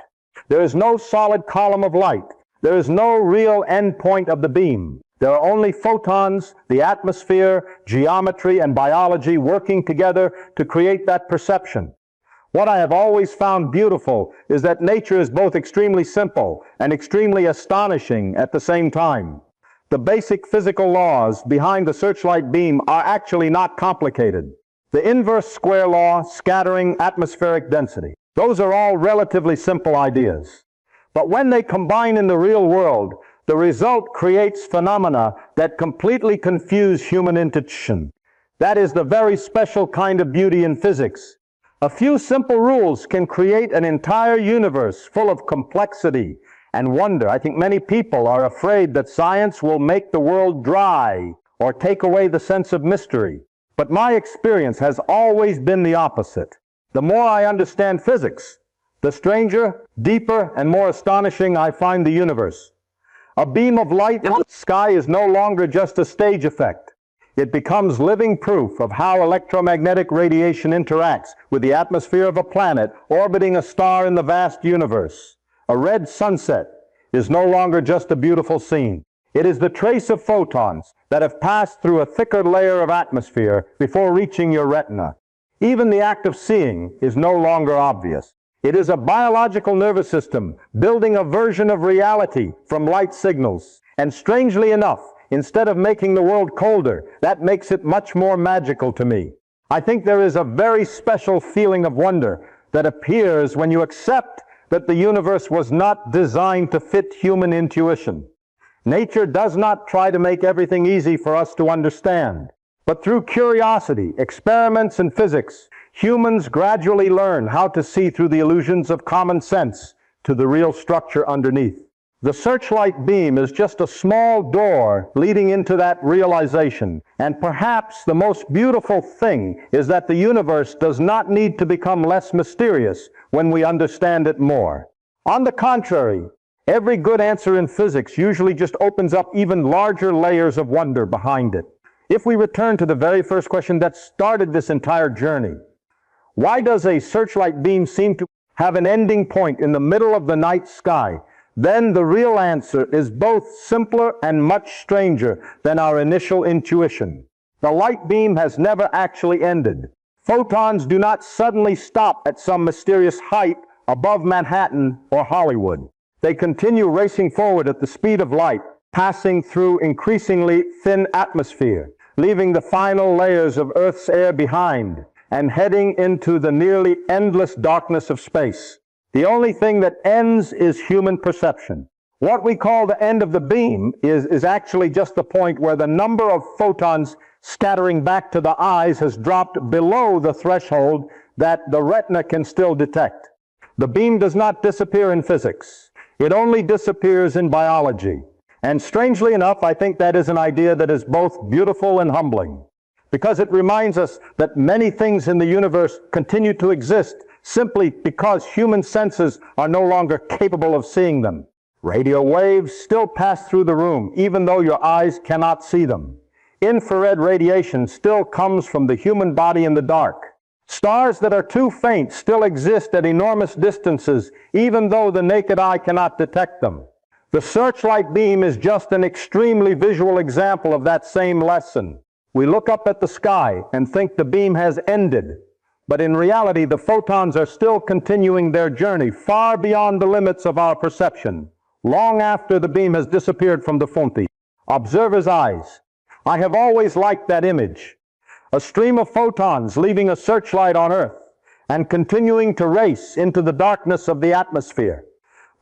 There is no solid column of light. There is no real endpoint of the beam. There are only photons, the atmosphere, geometry, and biology working together to create that perception. What I have always found beautiful is that nature is both extremely simple and extremely astonishing at the same time. The basic physical laws behind the searchlight beam are actually not complicated. The inverse square law, scattering, atmospheric density. Those are all relatively simple ideas. But when they combine in the real world, the result creates phenomena that completely confuse human intuition. That is the very special kind of beauty in physics. A few simple rules can create an entire universe full of complexity and wonder. I think many people are afraid that science will make the world dry or take away the sense of mystery. But my experience has always been the opposite. The more I understand physics, the stranger, deeper, and more astonishing I find the universe. A beam of light in the sky is no longer just a stage effect. It becomes living proof of how electromagnetic radiation interacts with the atmosphere of a planet orbiting a star in the vast universe. A red sunset is no longer just a beautiful scene. It is the trace of photons that have passed through a thicker layer of atmosphere before reaching your retina. Even the act of seeing is no longer obvious. It is a biological nervous system building a version of reality from light signals. And strangely enough, instead of making the world colder, that makes it much more magical to me. I think there is a very special feeling of wonder that appears when you accept that the universe was not designed to fit human intuition. Nature does not try to make everything easy for us to understand. But through curiosity, experiments, and physics, humans gradually learn how to see through the illusions of common sense to the real structure underneath. The searchlight beam is just a small door leading into that realization. And perhaps the most beautiful thing is that the universe does not need to become less mysterious when we understand it more. On the contrary, every good answer in physics usually just opens up even larger layers of wonder behind it. If we return to the very first question that started this entire journey, why does a searchlight beam seem to have an ending point in the middle of the night sky? Then the real answer is both simpler and much stranger than our initial intuition. The light beam has never actually ended. Photons do not suddenly stop at some mysterious height above Manhattan or Hollywood. They continue racing forward at the speed of light, passing through increasingly thin atmosphere, leaving the final layers of Earth's air behind, and heading into the nearly endless darkness of space. The only thing that ends is human perception. What we call the end of the beam is actually just the point where the number of photons scattering back to the eyes has dropped below the threshold that the retina can still detect. The beam does not disappear in physics. It only disappears in biology. And strangely enough, I think that is an idea that is both beautiful and humbling, because it reminds us that many things in the universe continue to exist simply because human senses are no longer capable of seeing them. Radio waves still pass through the room, even though your eyes cannot see them. Infrared radiation still comes from the human body in the dark. Stars that are too faint still exist at enormous distances, even though the naked eye cannot detect them. The searchlight beam is just an extremely visual example of that same lesson. We look up at the sky and think the beam has ended, but in reality the photons are still continuing their journey far beyond the limits of our perception, long after the beam has disappeared from the fonte. Observer's eyes. I have always liked that image. A stream of photons leaving a searchlight on Earth and continuing to race into the darkness of the atmosphere,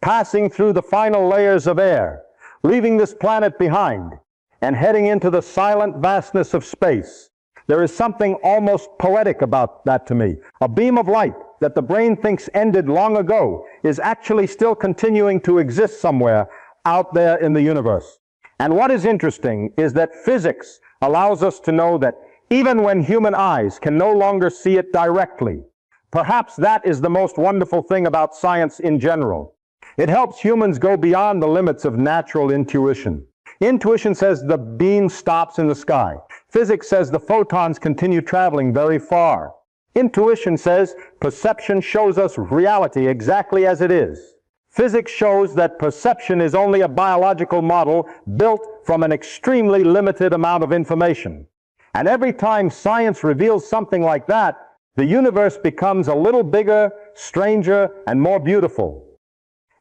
passing through the final layers of air, leaving this planet behind, and heading into the silent vastness of space. There is something almost poetic about that to me. A beam of light that the brain thinks ended long ago is actually still continuing to exist somewhere out there in the universe. And what is interesting is that physics allows us to know that even when human eyes can no longer see it directly. Perhaps that is the most wonderful thing about science in general. It helps humans go beyond the limits of natural intuition. Intuition says the beam stops in the sky. Physics says the photons continue traveling very far. Intuition says perception shows us reality exactly as it is. Physics shows that perception is only a biological model built from an extremely limited amount of information. And every time science reveals something like that, the universe becomes a little bigger, stranger, and more beautiful.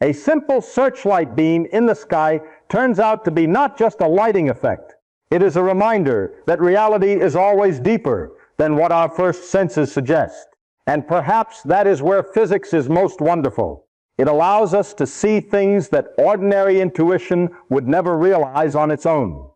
A simple searchlight beam in the sky turns out to be not just a lighting effect. It is a reminder that reality is always deeper than what our first senses suggest. And perhaps that is where physics is most wonderful. It allows us to see things that ordinary intuition would never realize on its own.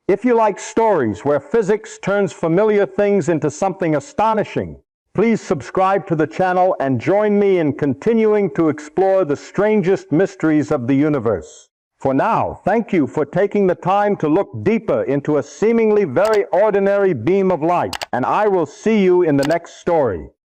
If you like stories where physics turns familiar things into something astonishing, please subscribe to the channel and join me in continuing to explore the strangest mysteries of the universe. For now, thank you for taking the time to look deeper into a seemingly very ordinary beam of light, and I will see you in the next story.